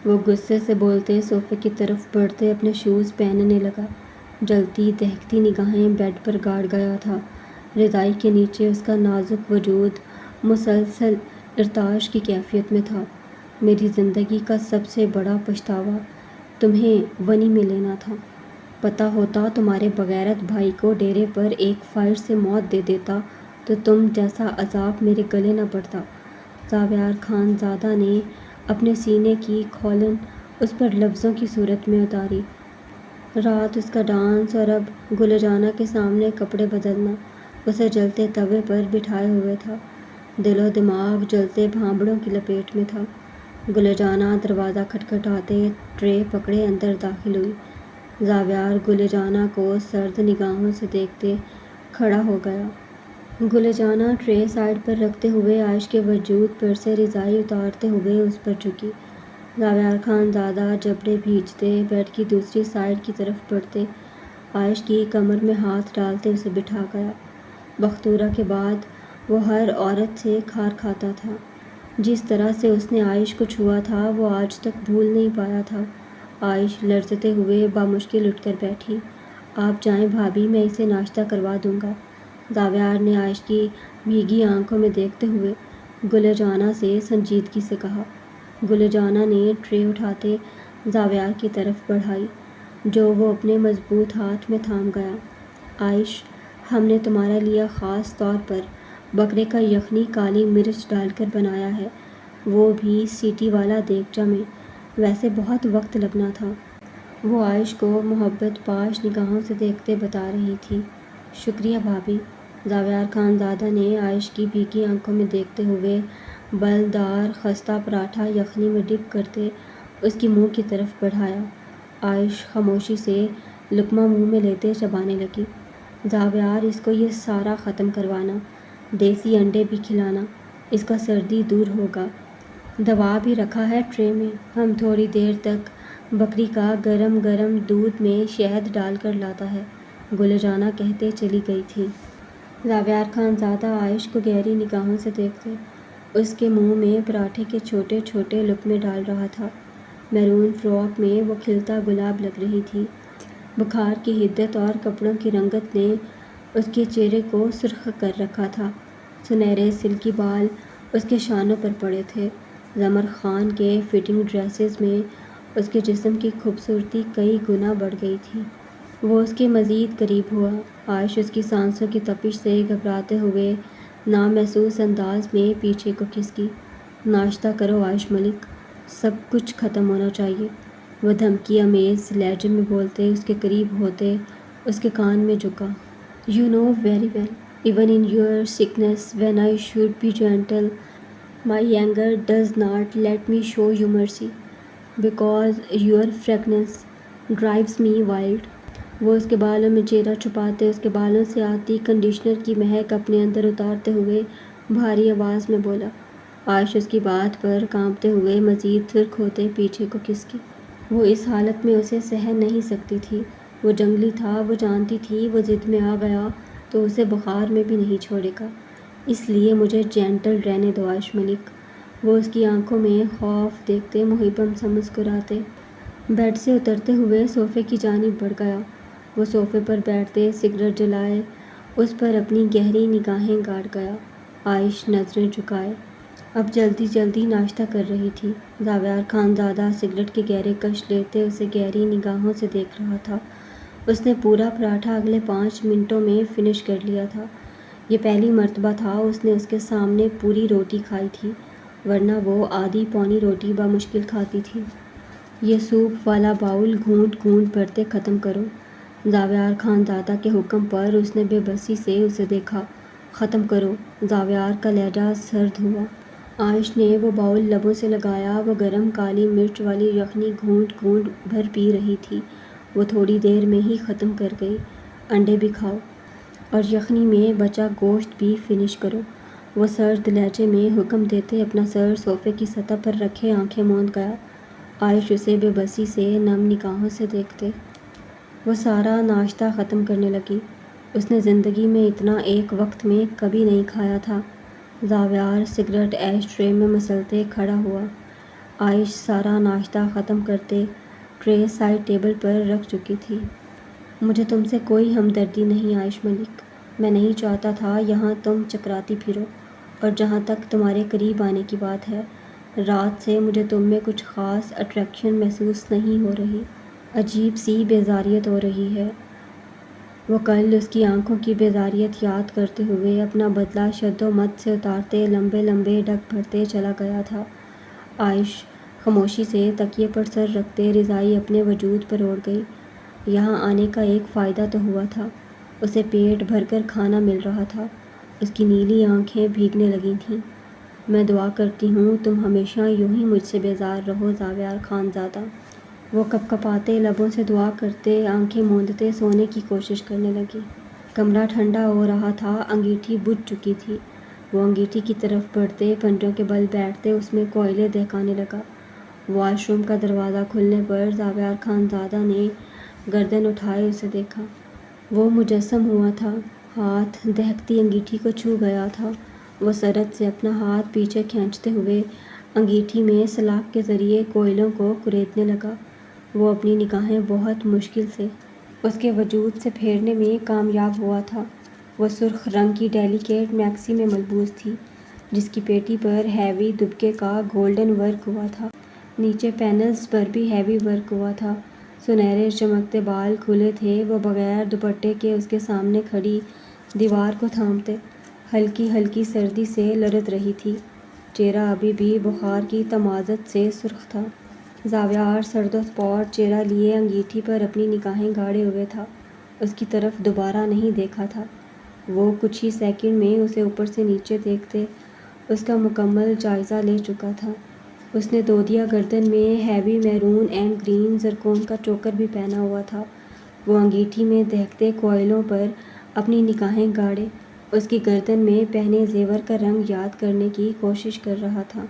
[SPEAKER 1] وہ غصے سے بولتے صوفے کی طرف بڑھتے اپنے شوز پہننے لگا۔ جلتی دہکتی نگاہیں بیڈ پر گاڑ گیا تھا۔ رضائی کے نیچے اس کا نازک وجود مسلسل ارتعاش کی کیفیت میں تھا۔ میری زندگی کا سب سے بڑا پچھتاوا تمہیں ونی میں لینا تھا۔ پتہ ہوتا تمہارے بغیرت بھائی کو ڈیرے پر ایک فائر سے موت دے دیتا تو تم جیسا عذاب میرے گلے نہ پڑتا۔ جاوید خان زادہ نے اپنے سینے کی کھولن اس پر لفظوں کی صورت میں اتاری۔ رات اس کا ڈانس اور اب گل جانہ کے سامنے کپڑے بدلنا اسے جلتے توے پر بٹھائے ہوئے تھا۔ دل و دماغ جلتے بھانبڑوں کی لپیٹ میں تھا۔ گل جانہ دروازہ کھٹکھٹاتے ٹرے پکڑے اندر داخل ہوئی۔ جاوید گل جانہ کو سرد نگاہوں سے دیکھتے کھڑا ہو گیا۔ گل جانہ ٹرے سائیڈ پر رکھتے ہوئے عائش کے وجود پر سے رضائی اتارتے ہوئے اس پر جھکی۔ جاوید خان زادہ جبڑے بھیجتے بیڈ کی دوسری سائیڈ کی طرف بڑھتے، عائش کی کمر میں ہاتھ ڈالتے اسے بٹھا گیا۔ بختورہ کے بعد وہ ہر عورت سے کھار کھاتا تھا۔ جس طرح سے اس نے عائش کو چھوا تھا وہ آج تک بھول نہیں پایا تھا۔ عائش لرزتے ہوئے بامشکل اٹھ کر بیٹھی۔ آپ جائیں بھابھی، میں اسے ناشتہ کروا دوں گا۔ جاوید نے عائش کی بھیگی آنکھوں میں دیکھتے ہوئے گل جانہ سے سنجیدگی سے کہا۔ گل جانہ نے ٹرے اٹھاتے جاوید کی طرف بڑھائی جو وہ اپنے مضبوط ہاتھ میں تھام گیا۔ عائش، ہم نے تمہارے لیے خاص طور پر بکرے کا یخنی کالی مرچ ڈال کر بنایا ہے، وہ بھی سیٹی والا دیگچہ میں، ویسے بہت وقت لگنا تھا۔ وہ عائش کو محبت پاش نگاہوں سے دیکھتے بتا رہی تھی۔ شکریہ بھابھی۔ جاوید خان زادہ نے عائش کی بھیگی آنکھوں میں دیکھتے ہوئے بلدار خستہ پراٹھا یخنی میں ڈپ کرتے اس کی منہ کی طرف بڑھایا۔ عائش خاموشی سے لقمہ منہ میں لیتے چبانے لگی۔ جاوید، اس کو یہ سارا ختم کروانا، دیسی انڈے بھی کھلانا، اس کا سردی دور ہوگا۔ دوا بھی رکھا ہے ٹرے میں، ہم تھوڑی دیر تک بکری کا گرم گرم دودھ میں شہد ڈال کر لاتا ہے، گل جانہ کہتے چلی گئی تھی۔ جاوید خان زادہ عائش کو گہری نگاہوں سے دیکھتے اس کے منہ میں پراٹھے کے چھوٹے چھوٹے لقمے ڈال رہا تھا۔ میرون فراک میں وہ کھلتا گلاب لگ رہی تھی۔ بخار کی حدت اور کپڑوں کی رنگت نے اس کے چہرے کو سرخ کر رکھا تھا۔ سنہرے سلکی بال اس کے شانوں پر پڑے تھے۔ زمر خان کے فٹنگ ڈریسز میں اس کے جسم کی خوبصورتی کئی گنا بڑھ گئی تھی۔ وہ اس کے مزید قریب ہوا۔ عائش اس کی سانسوں کی تپش سے گھبراتے ہوئے نامحسوس انداز میں پیچھے کو کھسکی۔ ناشتہ کرو عائش ملک، سب کچھ ختم ہونا چاہیے، وہ دھمکی آمیز لہجے میں بولتے اس کے قریب ہوتے اس کے کان میں جھکا۔ You know very well, even in your sickness, when I should be gentle, my anger does not let me show you mercy, because your fragrance drives me wild. وہ اس کے بالوں میں چہرہ چھپاتے اس کے بالوں سے آتی کنڈیشنر کی مہک اپنے اندر اتارتے ہوئے بھاری آواز میں بولا۔ عائش اس کی بات پر کانپتے ہوئے مزید سرخ ہوتے پیچھے کو کھسکی۔ وہ اس حالت میں اسے سہن نہیں سکتی تھی۔ وہ جنگلی تھا، وہ جانتی تھی وہ ضد میں آ گیا تو اسے بخار میں بھی نہیں چھوڑے گا، اس لیے مجھے جینٹل رہنے دو عائش ملک۔ وہ اس کی آنکھوں میں خوف دیکھتے محبم سا مسکراتے بیڈ سے اترتے ہوئے صوفے کی جانب بڑھ گیا۔ وہ صوفے پر بیٹھتے سگریٹ جلائے اس پر اپنی گہری نگاہیں گاڑ گیا۔ عائش نظریں جھکائے اب جلدی جلدی ناشتہ کر رہی تھی۔ زاویار خانزادہ سگریٹ کے گہرے کش لیتے اسے گہری نگاہوں سے دیکھ رہا تھا۔ اس نے پورا پراٹھا اگلے 5 منٹوں میں فنش کر لیا تھا۔ یہ پہلی مرتبہ تھا اس نے اس کے سامنے پوری روٹی کھائی تھی، ورنہ وہ آدھی پونی روٹی بمشکل کھاتی تھی۔ یہ سوپ والا باؤل گھونٹ گھونٹ بھرتے ختم کرو۔ زاویار خانزادہ کے حکم پر اس نے بے بسی سے اسے دیکھا۔ ختم کرو۔ زاویار کا لہجہ سرد ہوا۔ عائش نے وہ باؤل لبوں سے لگایا۔ وہ گرم کالی مرچ والی یخنی گھونٹ گھونٹ بھر پی رہی تھی۔ وہ تھوڑی دیر میں ہی ختم کر گئی۔ انڈے بھی کھاؤ اور یخنی میں بچا گوشت بھی فنش کرو، وہ سرد لہجے میں حکم دیتے اپنا سر صوفے کی سطح پر رکھے آنکھیں موند گیا۔ عائش اسے بے بسی سے نم نگاہوں سے دیکھتے وہ سارا ناشتہ ختم کرنے لگی۔ اس نے زندگی میں اتنا ایک وقت میں کبھی نہیں کھایا تھا۔ زاویار سگریٹ ایش ٹرے میں مسلتے کھڑا ہوا۔ عائش سارا ناشتہ ختم کرتے ٹرے سائڈ ٹیبل پر رکھ چکی تھی۔ مجھے تم سے کوئی ہمدردی نہیں عائش ملک، میں نہیں چاہتا تھا یہاں تم چکراتی پھرو، اور جہاں تک تمہارے قریب آنے کی بات ہے، رات سے مجھے تم میں کچھ خاص اٹریکشن محسوس نہیں ہو رہی، عجیب سی بیزاریت ہو رہی ہے۔ وہ کل اس کی آنکھوں کی بیزاریت یاد کرتے ہوئے اپنا بدلہ شد و مت سے اتارتے لمبے لمبے ڈگ بھرتے چلا گیا تھا۔ عائش خاموشی سے تکیے پر سر رکھتے رضائی اپنے وجود پر اوڑھ گئی۔ یہاں آنے کا ایک فائدہ تو ہوا تھا، اسے پیٹ بھر کر کھانا مل رہا تھا۔ اس کی نیلی آنکھیں بھیگنے لگی تھیں۔ میں دعا کرتی ہوں تم ہمیشہ یوں ہی مجھ سے بیزار رہو زاویار خانزادہ۔ وہ کپ کپاتے لبوں سے دعا کرتے آنکھیں موندتے سونے کی کوشش کرنے لگی۔ کمرہ ٹھنڈا ہو رہا تھا، انگیٹھی بجھ چکی تھی۔ وہ انگیٹھی کی طرف بڑھتے پنجوں کے بل بیٹھتے اس میں کوئلے دہکانے لگا۔ واش روم کا دروازہ کھلنے پر زاویار خانزادہ نے گردن اٹھائے اسے دیکھا۔ وہ مجسم ہوا تھا، ہاتھ دہکتی انگیٹھی کو چھو گیا تھا۔ وہ سرعت سے اپنا ہاتھ پیچھے کھینچتے ہوئے انگیٹھی میں سلاخ کے ذریعے کوئلوں کو کریدنے لگا۔ وہ اپنی نگاہیں بہت مشکل سے اس کے وجود سے پھیرنے میں کامیاب ہوا تھا۔ وہ سرخ رنگ کی ڈیلیکیٹ میکسی میں ملبوس تھی، جس کی پیٹی پر ہیوی دبکے کا گولڈن ورک ہوا تھا۔ نیچے پینلز پر بھی ہیوی ورک ہوا تھا۔ سنہرے چمکتے بال کھلے تھے۔ وہ بغیر دوپٹے کے اس کے سامنے کھڑی دیوار کو تھامتے ہلکی ہلکی سردی سے لرز رہی تھی۔ چہرہ ابھی بھی بخار کی تمازت سے سرخ تھا۔ زاویار سرد و سپاٹ چہرہ لیے انگیٹھی پر اپنی نگاہیں گاڑے ہوئے تھا، اس کی طرف دوبارہ نہیں دیکھا تھا۔ وہ کچھ ہی سیکنڈ میں اسے اوپر سے نیچے دیکھتے اس کا مکمل جائزہ لے چکا تھا۔ اس نے دودیا گردن میں ہیوی میرون اینڈ گرین زرکون کا چوکر بھی پہنا ہوا تھا۔ وہ انگیٹھی میں دہکتے کوئلوں پر اپنی نگاہیں گاڑے اس کی گردن میں پہنے زیور کا رنگ یاد کرنے کی کوشش کر رہا تھا۔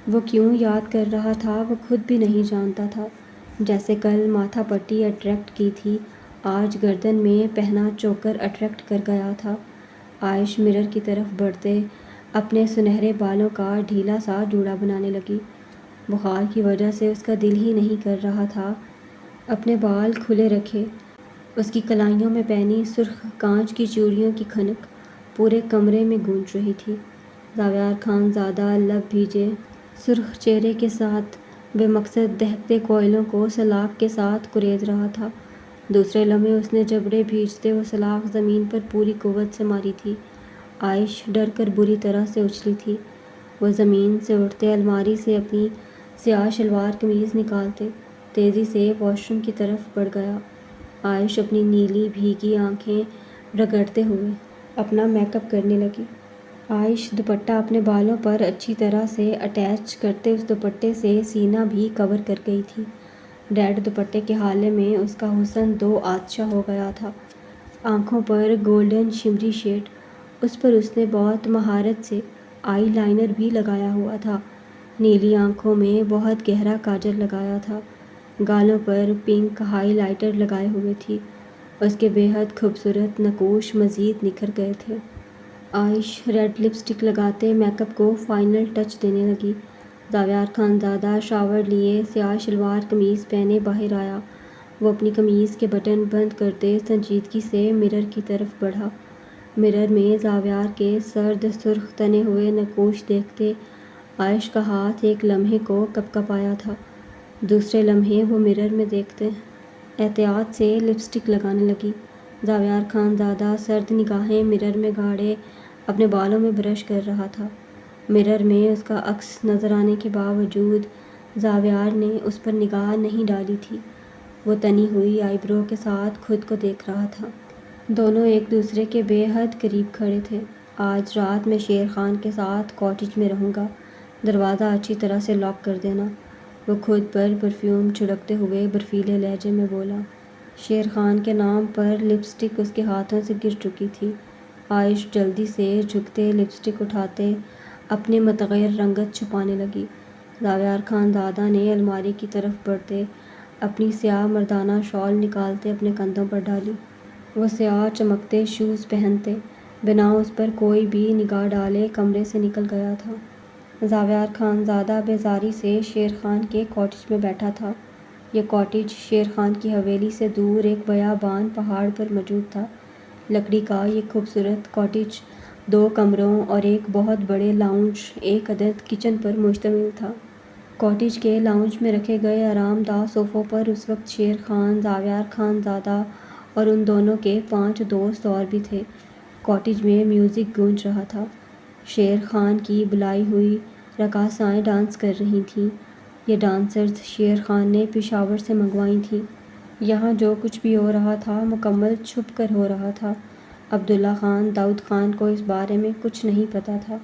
[SPEAKER 1] وہ کیوں یاد کر رہا تھا وہ خود بھی نہیں جانتا تھا۔ جیسے کل ماتھا پٹی اٹریکٹ کی تھی، آج گردن میں پہنا چوکر اٹریکٹ کر گیا تھا۔ عائش مرر کی طرف بڑھتے اپنے سنہرے بالوں کا ڈھیلا سا جوڑا بنانے لگی۔ بخار کی وجہ سے اس کا دل ہی نہیں کر رہا تھا اپنے بال کھلے رکھے۔ اس کی کلائیوں میں پہنی سرخ کانچ کی چوڑیوں کی کھنک پورے کمرے میں گونج رہی تھی۔ زاویار خانزادہ لب بھیجے سرخ چہرے کے ساتھ بے مقصد دہکتے کوئلوں کو سلاخ کے ساتھ کرید رہا تھا۔ دوسرے لمحے اس نے جبڑے بھیجتے وہ سلاخ زمین پر پوری قوت سے ماری تھی۔ عائش ڈر کر بری طرح سے اچھلی تھی۔ وہ زمین سے اٹھتے الماری سے اپنی سیاہ شلوار قمیض نکالتے تیزی سے واش روم کی طرف بڑھ گیا۔ عائش اپنی نیلی بھیگی آنکھیں رگڑتے ہوئے اپنا میک اپ کرنے لگی۔ عائش دوپٹہ اپنے بالوں پر اچھی طرح سے اٹیچ کرتے اس دوپٹے سے سینہ بھی کور کر گئی تھی۔ ریڈ دوپٹے کے حالے میں اس کا حسن دو آتشہ ہو گیا تھا۔ آنکھوں پر گولڈن شمری شیڈ، اس پر اس نے بہت مہارت سے آئی لائنر بھی لگایا ہوا تھا۔ نیلی آنکھوں میں بہت گہرا کاجل لگایا تھا۔ گالوں پر پنک ہائی لائٹر لگائے ہوئے تھی۔ اس کے بے حد خوبصورت نقوش مزید نکھر گئے تھے۔ عائش ریڈ لپسٹک لگاتے میک اپ کو فائنل ٹچ دینے لگی۔ زاویار خانزادہ شاور لیے سیاہ شلوار قمیض پہنے باہر آیا۔ وہ اپنی قمیض کے بٹن بند کرتے سنجیدگی سے مرر کی طرف بڑھا۔ مرر میں زاویار کے سرد سرخ تنے ہوئے نقوش دیکھتے عائش کا ہاتھ ایک لمحے کو کپکپایا تھا۔ دوسرے لمحے وہ مرر میں دیکھتے احتیاط سے لپسٹک لگانے لگی۔ زاویار خانزادہ سرد نگاہیں مرر میں گاڑے اپنے بالوں میں برش کر رہا تھا۔ مرر میں اس کا عکس نظر آنے کے باوجود زاویار نے اس پر نگاہ نہیں ڈالی تھی۔ وہ تنی ہوئی آئی برو کے ساتھ خود کو دیکھ رہا تھا۔ دونوں ایک دوسرے کے بے حد قریب کھڑے تھے۔ آج رات میں شیر خان کے ساتھ کاٹیج میں رہوں گا، دروازہ اچھی طرح سے لاک کر دینا، وہ خود پر پرفیوم چھڑکتے ہوئے برفیلے لہجے میں بولا۔ شیر خان کے نام پر لپسٹک اس کے ہاتھوں سے گر چکی تھی۔ عائش جلدی سے جھکتے لپسٹک اٹھاتے اپنے متغیر رنگت چھپانے لگی۔ زاویار خانزادہ نے الماری کی طرف بڑھتے اپنی سیاہ مردانہ شال نکالتے اپنے کندھوں پر ڈالی۔ وہ سیاہ چمکتے شوز پہنتے بنا اس پر کوئی بھی نگاہ ڈالے کمرے سے نکل گیا تھا۔ زاویار خانزادہ بیزاری سے شیر خان کے کاٹیج میں بیٹھا تھا۔ یہ کاٹیج شیر خان کی حویلی سے دور ایک بیابان پہاڑ پر موجود تھا۔ لکڑی کا یہ خوبصورت کاٹیج 2 کمروں اور ایک بہت بڑے لاؤنج، ایک عدد کچن پر مشتمل تھا۔ کاٹیج کے لاؤنج میں رکھے گئے آرام دہ صوفوں پر اس وقت شیر خان، زاویار خانزادہ اور ان دونوں کے 5 دوست اور بھی تھے۔ کاٹیج میں میوزک گونج رہا تھا۔ شیر خان کی بلائی ہوئی رقاصائیں ڈانس کر رہی تھیں۔ یہ ڈانسرز شیر خان نے پشاور سے منگوائی تھیں۔ یہاں جو کچھ بھی ہو رہا تھا مکمل چھپ کر ہو رہا تھا۔ عبداللہ خان داؤد خان کو اس بارے میں کچھ نہیں پتہ تھا۔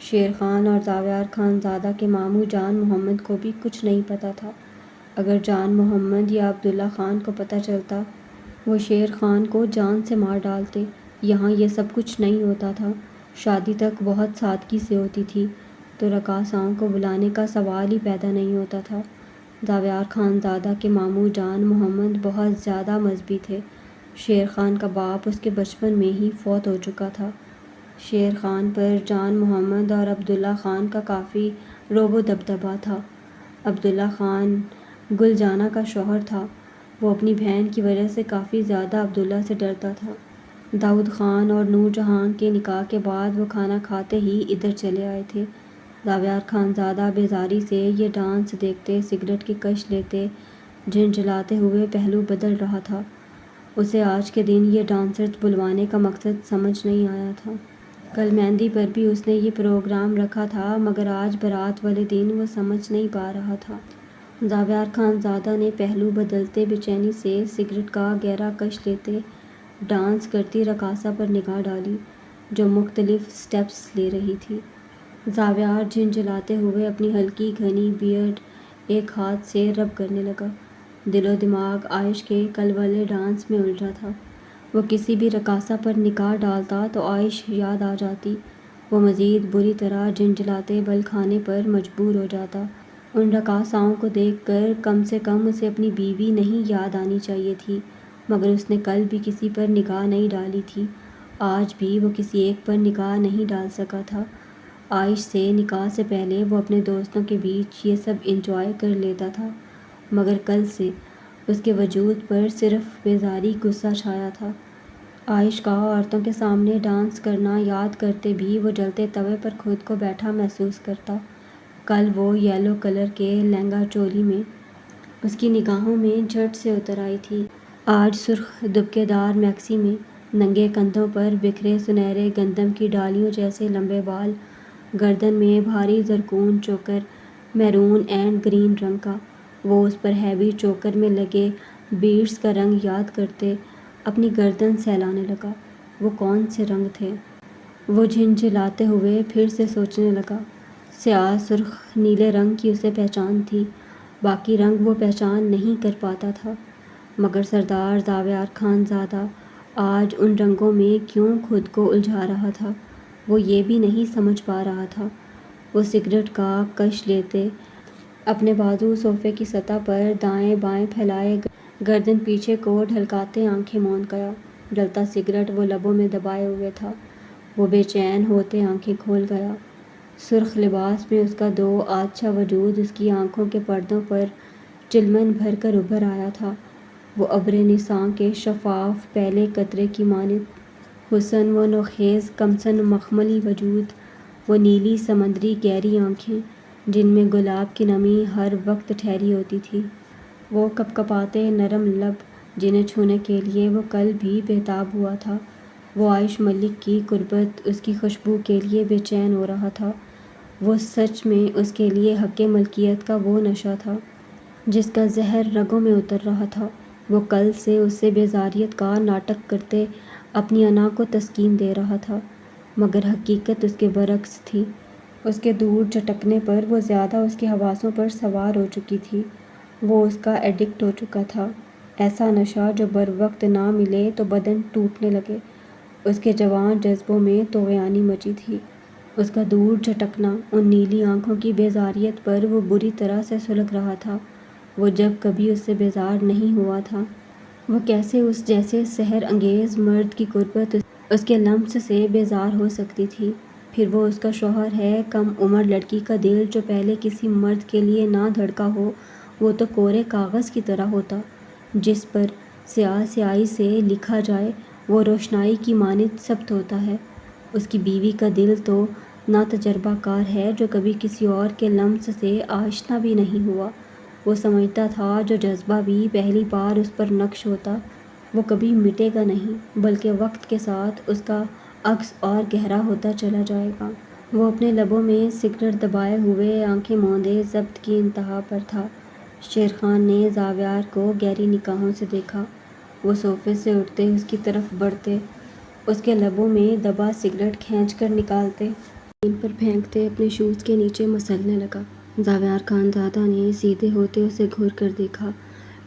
[SPEAKER 1] شیر خان اور زاویار خانزادہ کے ماموں جان محمد کو بھی کچھ نہیں پتہ تھا۔ اگر جان محمد یا عبداللہ خان کو پتہ چلتا، وہ شیر خان کو جان سے مار ڈالتے۔ یہاں یہ سب کچھ نہیں ہوتا تھا۔ شادی تک بہت سادگی سے ہوتی تھی، تو رقاصاؤں کو بلانے کا سوال ہی پیدا نہیں ہوتا تھا۔ زاویار خانزادہ کے ماموں جان محمد بہت زیادہ مذہبی تھے۔ شیر خان کا باپ اس کے بچپن میں ہی فوت ہو چکا تھا۔ شیر خان پر جان محمد اور عبداللہ خان کا کافی رعب و دبدبہ تھا۔ عبداللہ خان گل جانہ کا شوہر تھا۔ وہ اپنی بہن کی وجہ سے کافی زیادہ عبداللہ سے ڈرتا تھا۔ داؤد خان اور نور جہاں کے نکاح کے بعد وہ کھانا کھاتے ہی ادھر چلے آئے تھے۔ زاویار خانزادہ بیزاری سے یہ ڈانس دیکھتے سگریٹ کی کش لیتے جھنجھلاتے ہوئے پہلو بدل رہا تھا۔ اسے آج کے دن یہ ڈانسرز بلوانے کا مقصد سمجھ نہیں آیا تھا۔ کل مہندی پر بھی اس نے یہ پروگرام رکھا تھا، مگر آج بارات والے دن وہ سمجھ نہیں پا رہا تھا۔ زاویار خانزادہ نے پہلو بدلتے بے چینی سے سگریٹ کا گہرا کش لیتے ڈانس کرتی رقاصہ پر نگاہ ڈالی، جو مختلف سٹیپس لے رہی تھی۔ زاویار جھنجھلاتے ہوئے اپنی ہلکی گھنی بیئرڈ ایک ہاتھ سے رب کرنے لگا۔ دل و دماغ عائش کے کل والے ڈانس میں الجھا تھا۔ وہ کسی بھی رقاصہ پر نگاہ ڈالتا تو عائش یاد آ جاتی۔ وہ مزید بری طرح جھنجھلاتے بل کھانے پر مجبور ہو جاتا۔ ان رقاصاؤں کو دیکھ کر کم سے کم اسے اپنی بیوی نہیں یاد آنی چاہیے تھی، مگر اس نے کل بھی کسی پر نگاہ نہیں ڈالی تھی۔ آج بھی وہ کسی ایک پر نگاہ نہیں ڈال سکا تھا۔ عائش سے نکاح سے پہلے وہ اپنے دوستوں کے بیچ یہ سب انجوائے کر لیتا تھا، مگر کل سے اس کے وجود پر صرف بیزاری غصہ چھایا تھا۔ عائش کا عورتوں کے سامنے ڈانس کرنا یاد کرتے بھی وہ جلتے توے پر خود کو بیٹھا محسوس کرتا۔ کل وہ یلو کلر کے لہنگا چولی میں اس کی نگاہوں میں جھٹ سے اتر آئی تھی۔ آج سرخ دبکے دار میکسی میں ننگے کندھوں پر بکھرے سنہرے گندم کی ڈالیوں جیسے لمبے بال، گردن میں بھاری زرکون چوکر میرون اینڈ گرین رنگ کا۔ وہ اس پر ہیوی چوکر میں لگے بیڈز کا رنگ یاد کرتے اپنی گردن سہلانے لگا۔ وہ کون سے رنگ تھے؟ وہ جھنجھلاتے ہوئے پھر سے سوچنے لگا۔ سیاہ سرخ نیلے رنگ کی اسے پہچان تھی، باقی رنگ وہ پہچان نہیں کر پاتا تھا۔ مگر سردار زاویار خان زادہ آج ان رنگوں میں کیوں خود کو الجھا رہا تھا، وہ یہ بھی نہیں سمجھ پا رہا تھا۔ وہ سگریٹ کا کش لیتے اپنے بازو صوفے کی سطح پر دائیں بائیں پھیلائے گردن پیچھے کو ڈھلکاتے آنکھیں موند گیا۔ جلتا سگریٹ وہ لبوں میں دبائے ہوئے تھا۔ وہ بے چین ہوتے آنکھیں کھول گیا۔ سرخ لباس میں اس کا دو آدھچا وجود اس کی آنکھوں کے پردوں پر چلمن بھر کر ابھر آیا تھا۔ وہ ابر نساں کے شفاف پہلے قطرے کی مانند حسن و نوخیز کمسن مخملی وجود، وہ نیلی سمندری گہری آنکھیں جن میں گلاب کی نمی ہر وقت ٹھہری ہوتی تھی، وہ کپکپاتے نرم لب جنہیں چھونے کے لیے وہ کل بھی بےتاب ہوا تھا۔ وہ عائش ملک کی قربت، اس کی خوشبو کے لیے بے چین ہو رہا تھا۔ وہ سچ میں اس کے لیے حق ملکیت کا وہ نشہ تھا جس کا زہر رگوں میں اتر رہا تھا۔ وہ کل سے اس سے بیزاریت کا ناٹک کرتے اپنی انا کو تسکین دے رہا تھا، مگر حقیقت اس کے برعکس تھی۔ اس کے دور جھٹکنے پر وہ زیادہ اس کے حواسوں پر سوار ہو چکی تھی۔ وہ اس کا ایڈکٹ ہو چکا تھا، ایسا نشہ جو بروقت نہ ملے تو بدن ٹوٹنے لگے۔ اس کے جوان جذبوں میں طغیانی مچی تھی۔ اس کا دور جھٹکنا، ان نیلی آنکھوں کی بیزاریت پر وہ بری طرح سے سلگ رہا تھا۔ وہ جب کبھی اس سے بیزار نہیں ہوا تھا، وہ کیسے اس جیسے سحر انگیز مرد کی قربت، اس کے لمس سے بیزار ہو سکتی تھی؟ پھر وہ اس کا شوہر ہے، کم عمر لڑکی کا دل جو پہلے کسی مرد کے لیے نہ دھڑکا ہو، وہ تو کورے کاغذ کی طرح ہوتا جس پر سیاہ سیاہی سے لکھا جائے، وہ روشنائی کی مانند ثبت ہوتا ہے۔ اس کی بیوی کا دل تو نا تجربہ کار ہے جو کبھی کسی اور کے لمس سے آشنا بھی نہیں ہوا۔ وہ سمجھتا تھا جو جذبہ بھی پہلی بار اس پر نقش ہوتا وہ کبھی مٹے گا نہیں، بلکہ وقت کے ساتھ اس کا عکس اور گہرا ہوتا چلا جائے گا۔ وہ اپنے لبوں میں سگریٹ دبائے ہوئے آنکھیں موندے ضبط کی انتہا پر تھا۔ شیرخان نے زاویار کو گہری نگاہوں سے دیکھا۔ وہ صوفے سے اٹھتے اس کی طرف بڑھتے، اس کے لبوں میں دبا سگریٹ کھینچ کر نکالتے، زمین پر پھینکتے، اپنے شوز کے نیچے مسلنے لگا۔ زاویار خان زادہ نے سیدھے ہوتے اسے گھور کر دیکھا۔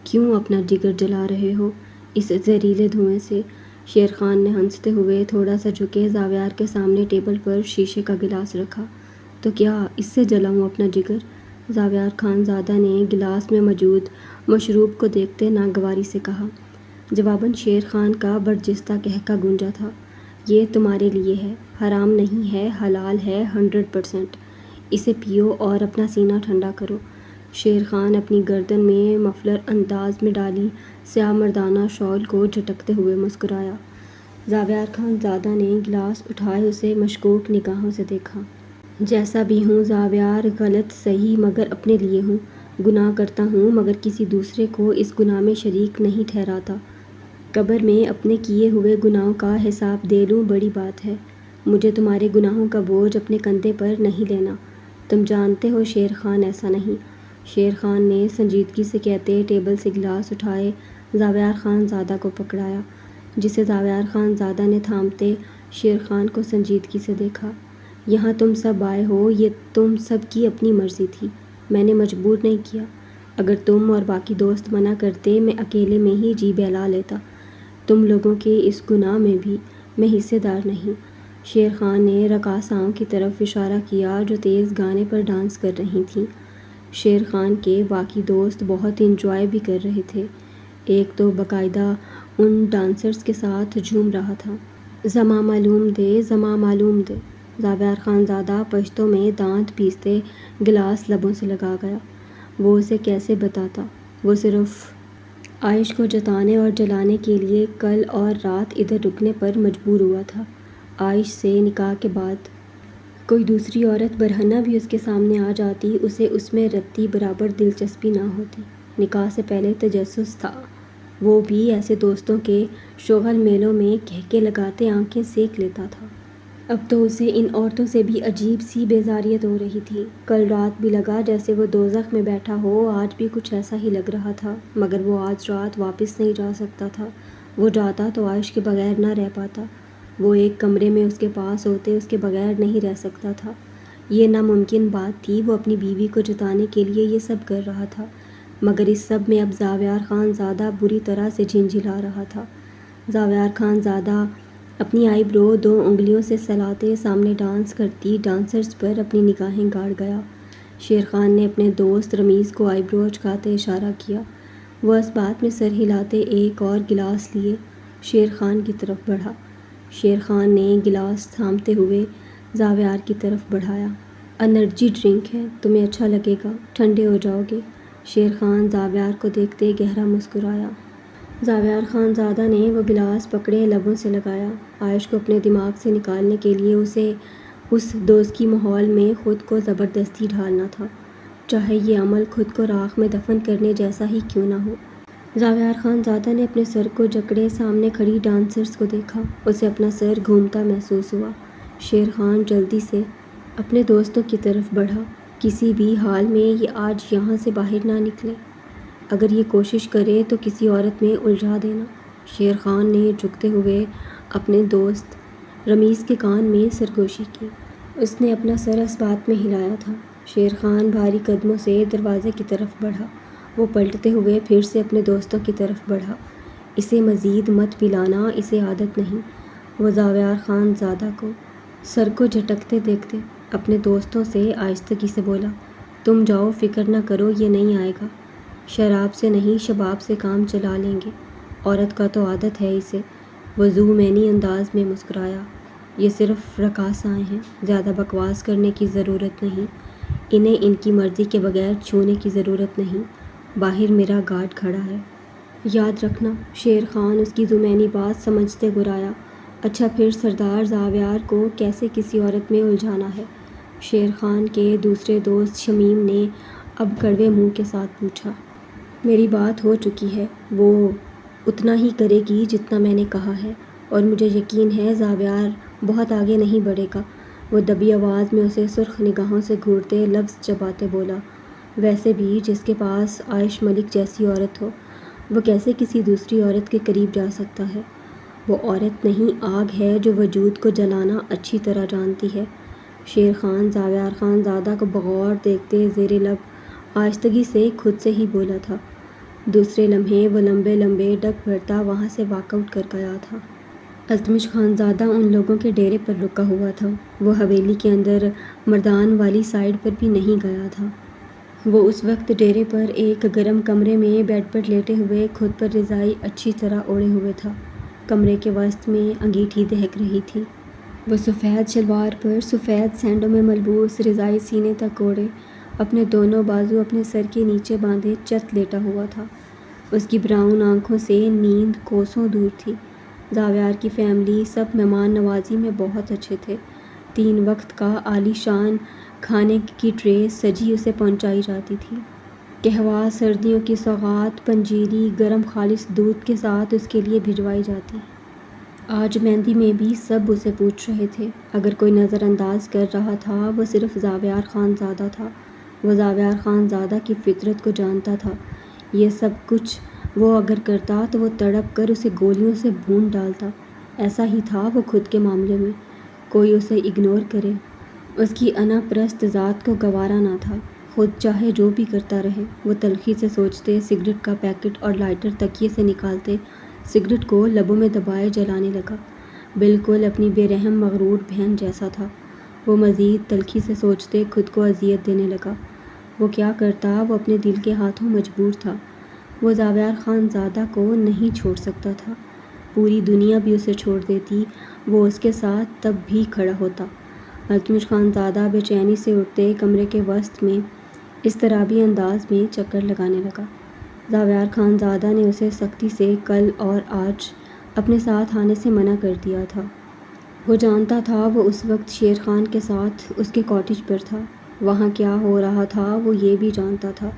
[SPEAKER 1] کیوں اپنا جگر جلا رہے ہو اس زہریلے دھوئیں سے؟ شیرخان نے ہنستے ہوئے تھوڑا سا جھکے زاویار کے سامنے ٹیبل پر شیشے کا گلاس رکھا۔ تو کیا اس سے جلاؤں اپنا جگر؟ زاویار خان زادہ نے گلاس میں موجود مشروب کو دیکھتے ناگواری سے کہا۔ جواباً شیرخان کا برجستہ قہقہ گونجا تھا۔ یہ تمہارے لیے ہے، حرام نہیں ہے، حلال ہے 100%۔ اسے پیو اور اپنا سینہ ٹھنڈا کرو۔ شیرخان اپنی گردن میں مفلر انداز میں ڈالی سیاہ مردانہ شال کو جھٹکتے ہوئے مسکرایا۔ زاویار خان زادہ نے گلاس اٹھائے اسے مشکوک نگاہوں سے دیکھا۔ جیسا بھی ہوں زاویار، غلط صحیح مگر اپنے لیے ہوں، گناہ کرتا ہوں مگر کسی دوسرے کو اس گناہ میں شریک نہیں ٹھہراتا۔ قبر میں اپنے کیے ہوئے گناہوں کا حساب دے لوں بڑی بات ہے، مجھے تمہارے گناہوں کا بوجھ اپنے کندھے پر نہیں لینا۔ تم جانتے ہو شیرخان ایسا نہیں۔ شیرخان نے سنجیدگی سے کہتے ٹیبل سے گلاس اٹھائے زاویار خان زادہ کو پکڑایا، جسے زاویار خان زادہ نے تھامتے شیرخان کو سنجیدگی سے دیکھا۔ یہاں تم سب آئے ہو، یہ تم سب کی اپنی مرضی تھی، میں نے مجبور نہیں کیا۔ اگر تم اور باقی دوست منع کرتے میں اکیلے میں ہی جی بہلا لیتا۔ تم لوگوں کے اس گناہ میں بھی میں حصے دار نہیں۔ شیرخان نے رقاصاؤں کی طرف اشارہ کیا جو تیز گانے پر ڈانس کر رہی تھیں۔ شیرخان کے باقی دوست بہت انجوائے بھی کر رہے تھے، ایک تو باقاعدہ ان ڈانسرز کے ساتھ جھوم رہا تھا۔ زما معلوم دے، زما معلوم دے۔ زاویار خان زادہ پشتوں میں دانت پیستے گلاس لبوں سے لگا گیا۔ وہ اسے کیسے بتاتا؟ وہ صرف عائش کو جتانے اور جلانے کے لیے کل اور رات ادھر رکنے پر مجبور ہوا تھا۔ عائش سے نکاح کے بعد کوئی دوسری عورت برہنہ بھی اس کے سامنے آ جاتی، اسے اس میں رتی برابر دلچسپی نہ ہوتی۔ نکاح سے پہلے تجسس تھا، وہ بھی ایسے دوستوں کے شغل میلوں میں کہکے لگاتے آنکھیں سینک لیتا تھا۔ اب تو اسے ان عورتوں سے بھی عجیب سی بیزاریت ہو رہی تھی۔ کل رات بھی لگا جیسے وہ دوزخ میں بیٹھا ہو، آج بھی کچھ ایسا ہی لگ رہا تھا، مگر وہ آج رات واپس نہیں جا سکتا تھا۔ وہ جاتا تو عائش کے بغیر نہ رہ پاتا۔ وہ ایک کمرے میں اس کے پاس ہوتے اس کے بغیر نہیں رہ سکتا تھا۔ یہ ناممکن بات تھی۔ وہ اپنی بیوی کو جتانے کے لیے یہ سب کر رہا تھا، مگر اس سب میں اب زاویار خان زادہ بری طرح سے جھنجھلا رہا تھا۔ زاویار خان زادہ اپنی آئی برو 2 انگلیوں سے سلاتے سامنے ڈانس کرتی ڈانسرز پر اپنی نگاہیں گاڑ گیا۔ شیر خان نے اپنے دوست رمیز کو آئی برو اچکاتے اشارہ کیا۔ وہ اس بات میں سر ہلاتے ایک اور گلاس لیے شیر خان کی طرف بڑھا۔ شیر خان نے گلاس تھامتے ہوئے زاویار کی طرف بڑھایا۔ انرجی ڈرنک ہے، تمہیں اچھا لگے گا، ٹھنڈے ہو جاؤ گے۔ شیر خان زاویار کو دیکھتے گہرا مسکرایا۔ زاویار خان زادہ نے وہ گلاس پکڑے لبوں سے لگایا۔ عائش کو اپنے دماغ سے نکالنے کے لیے اسے اس دوزخی ماحول میں خود کو زبردستی ڈھالنا تھا، چاہے یہ عمل خود کو راکھ میں دفن کرنے جیسا ہی کیوں نہ ہو۔ زاویار خان زادہ نے اپنے سر کو جکڑے سامنے کھڑی ڈانسرز کو دیکھا۔ اسے اپنا سر گھومتا محسوس ہوا۔ شیر خان جلدی سے اپنے دوستوں کی طرف بڑھا۔ کسی بھی حال میں یہ آج یہاں سے باہر نہ نکلے۔ اگر یہ کوشش کرے تو کسی عورت میں الجھا دینا۔ شیر خان نے جھکتے ہوئے اپنے دوست رمیز کے کان میں سرگوشی کی۔ اس نے اپنا سر اس بات میں ہلایا تھا۔ شیر خان بھاری قدموں سے دروازے کی طرف بڑھا۔ وہ پلٹتے ہوئے پھر سے اپنے دوستوں کی طرف بڑھا۔ اسے مزید مت پلانا، اسے عادت نہیں۔ وہ زاویار خان زادہ کو سر کو جھٹکتے دیکھتے اپنے دوستوں سے آہستگی سے بولا، تم جاؤ، فکر نہ کرو، یہ نہیں آئے گا۔ شراب سے نہیں، شباب سے کام چلا لیں گے۔ عورت کا تو عادت ہے اسے۔ وہ ذومینی انداز میں مسکرایا۔ یہ صرف رقاصائیں ہیں، زیادہ بکواس کرنے کی ضرورت نہیں۔ انہیں ان کی مرضی کے بغیر چھونے کی ضرورت نہیں۔ باہر میرا گارڈ کھڑا ہے۔ یاد رکھنا۔ شیر خان اس کی ذومینی بات سمجھتے گرایا۔ اچھا، پھر سردار زاویار کو کیسے کسی عورت میں الجھانا ہے؟ شیر خان کے دوسرے دوست شمیم نے اب کڑوے منہ کے ساتھ پوچھا۔ میری بات ہو چکی ہے، وہ اتنا ہی کرے گی جتنا میں نے کہا ہے، اور مجھے یقین ہے زاویار بہت آگے نہیں بڑھے گا۔ وہ دبی آواز میں اسے سرخ نگاہوں سے گھورتے لفظ چباتے بولا، ویسے بھی جس کے پاس عائش ملک جیسی عورت ہو، وہ کیسے کسی دوسری عورت کے قریب جا سکتا ہے؟ وہ عورت نہیں، آگ ہے جو وجود کو جلانا اچھی طرح جانتی ہے۔ شیر خان زاویار خان زادہ کو بغور دیکھتے زیر لب آہستگی سے خود سے ہی بولا تھا۔ دوسرے لمحے وہ لمبے لمبے ڈگ بھرتا وہاں سے واک آؤٹ کر گیا تھا۔ التمش خان زادہ ان لوگوں کے ڈیرے پر رکا ہوا تھا۔ وہ حویلی کے اندر مردان والی سائڈ پر بھی نہیں گیا تھا۔ وہ اس وقت ڈیرے پر ایک گرم کمرے میں بیڈ پر لیٹے ہوئے خود پر رضائی اچھی طرح اوڑھے ہوئے تھا۔ کمرے کے وسط میں انگیٹھی دہک رہی تھی۔ وہ سفید شلوار پر سفید سینڈوں میں ملبوس رضائی سینے تک اوڑھے اپنے دونوں بازو اپنے سر کے نیچے باندھے چت لیٹا ہوا تھا۔ اس کی براؤن آنکھوں سے نیند کوسوں دور تھی۔ زاویار کی فیملی سب مہمان نوازی میں بہت اچھے تھے۔ 3 وقت کا عالی شان کھانے کی ٹرے سجی اسے پہنچائی جاتی تھی۔ قہوہ، سردیوں کی سوغات، پنجیری گرم خالص دودھ کے ساتھ اس کے لیے بھجوائی جاتی۔ آج مہندی میں بھی سب اسے پوچھ رہے تھے۔ اگر کوئی نظر انداز کر رہا تھا وہ صرف زاویار خان زادہ تھا۔ وہ زاویار خان زادہ کی فطرت کو جانتا تھا۔ یہ سب کچھ وہ اگر کرتا تو وہ تڑپ کر اسے گولیوں سے بھون ڈالتا۔ ایسا ہی تھا وہ خود کے معاملے میں۔ کوئی اسے اگنور کرے، اس کی انا پرست ذات کو گوارا نہ تھا۔ خود چاہے جو بھی کرتا رہے۔ وہ تلخی سے سوچتے سگریٹ کا پیکٹ اور لائٹر تکیے سے نکالتے سگریٹ کو لبوں میں دبائے جلانے لگا، بالکل اپنی بے رحم مغرور بہن جیسا تھا۔ وہ مزید تلخی سے سوچتے خود کو اذیت دینے لگا۔ وہ کیا کرتا؟ وہ اپنے دل کے ہاتھوں مجبور تھا۔ وہ زاویار خان زادہ کو نہیں چھوڑ سکتا تھا۔ پوری دنیا بھی اسے چھوڑ دیتی، وہ اس کے ساتھ تب بھی کھڑا ہوتا۔ التمش خان زادہ بے چینی سے اٹھتے کمرے کے وسط میں اضطرابی انداز میں چکر لگانے لگا۔ زاویار خان زادہ نے اسے سختی سے کل اور آج اپنے ساتھ آنے سے منع کر دیا تھا۔ وہ جانتا تھا وہ اس وقت شیر خان کے ساتھ اس کے کاٹیج پر تھا۔ وہاں کیا ہو رہا تھا وہ یہ بھی جانتا تھا۔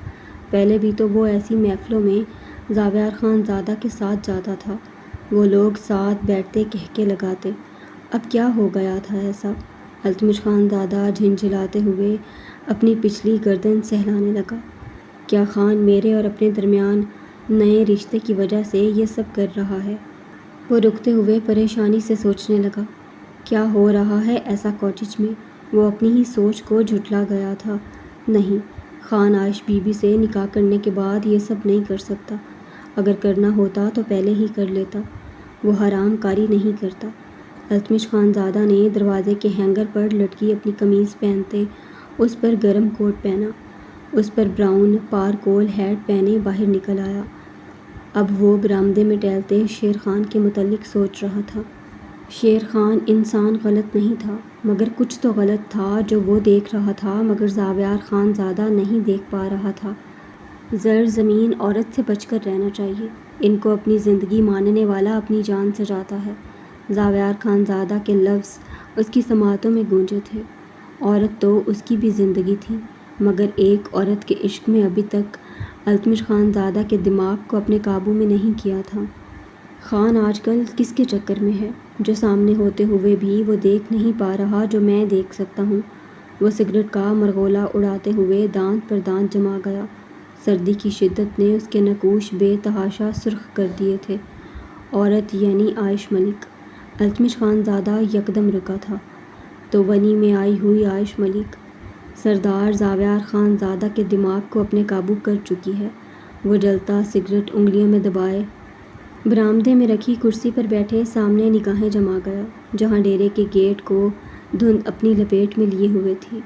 [SPEAKER 1] پہلے بھی تو وہ ایسی محفلوں میں زاویار خان زادہ کے ساتھ جاتا تھا، وہ لوگ ساتھ بیٹھتے کہکے لگاتے۔ اب کیا ہو گیا تھا ایسا؟ التمش خان زادہ جھنجھلاتے ہوئے اپنی پچھلی گردن سہلانے لگا۔ کیا خان میرے اور اپنے درمیان نئے رشتے کی وجہ سے یہ سب کر رہا ہے؟ وہ رکتے ہوئے پریشانی سے سوچنے لگا، کیا ہو رہا ہے ایسا کاٹیج میں؟ وہ اپنی ہی سوچ کو جھٹلا گیا تھا۔ نہیں، خان عائش بی بی سے نکاح کرنے کے بعد یہ سب نہیں کر سکتا۔ اگر کرنا ہوتا تو پہلے ہی کر لیتا۔ وہ حرام کاری نہیں کرتا۔ التمش خان زادہ نے دروازے کے ہینگر پر لٹکی اپنی قمیض پہنتے اس پر گرم کوٹ پہنا، اس پر براؤن پارکول ہیٹ پہنے باہر نکل آیا۔ اب وہ برآمدے میں ٹہلتے شیر خان کے متعلق سوچ رہا تھا۔ شیر خان انسان غلط نہیں تھا، مگر کچھ تو غلط تھا جو وہ دیکھ رہا تھا مگر زاویار خان زادہ نہیں دیکھ پا رہا تھا۔ زر زمین عورت سے بچ کر رہنا چاہیے، ان کو اپنی زندگی ماننے والا اپنی جان سے جاتا ہے۔ زاویار خان زادہ کے لفظ اس کی سماعتوں میں گونجے تھے۔ عورت تو اس کی بھی زندگی تھی، مگر ایک عورت کے عشق میں ابھی تک التمش خان زادہ کے دماغ کو اپنے قابو میں نہیں کیا تھا۔ خان آج کل کس کے چکر میں ہے، جو سامنے ہوتے ہوئے بھی وہ دیکھ نہیں پا رہا جو میں دیکھ سکتا ہوں؟ وہ سگریٹ کا مرغولا اڑاتے ہوئے دانت پر دانت جما گیا۔ سردی کی شدت نے اس کے نقوش بے تحاشا سرخ کر دیے تھے۔ عورت یعنی عائش ملک۔ التمش خان زادہ یکدم رکا تھا۔ تو ونی میں آئی ہوئی عائش ملک سردار زاویار خان زادہ کے دماغ کو اپنے قابو کر چکی ہے۔ وہ جلتا سگریٹ انگلیوں میں دبائے برآمدے میں رکھی کرسی پر بیٹھے سامنے نگاہیں جما گیا، جہاں ڈیرے کے گیٹ کو دھند اپنی لپیٹ میں لیے ہوئے تھی۔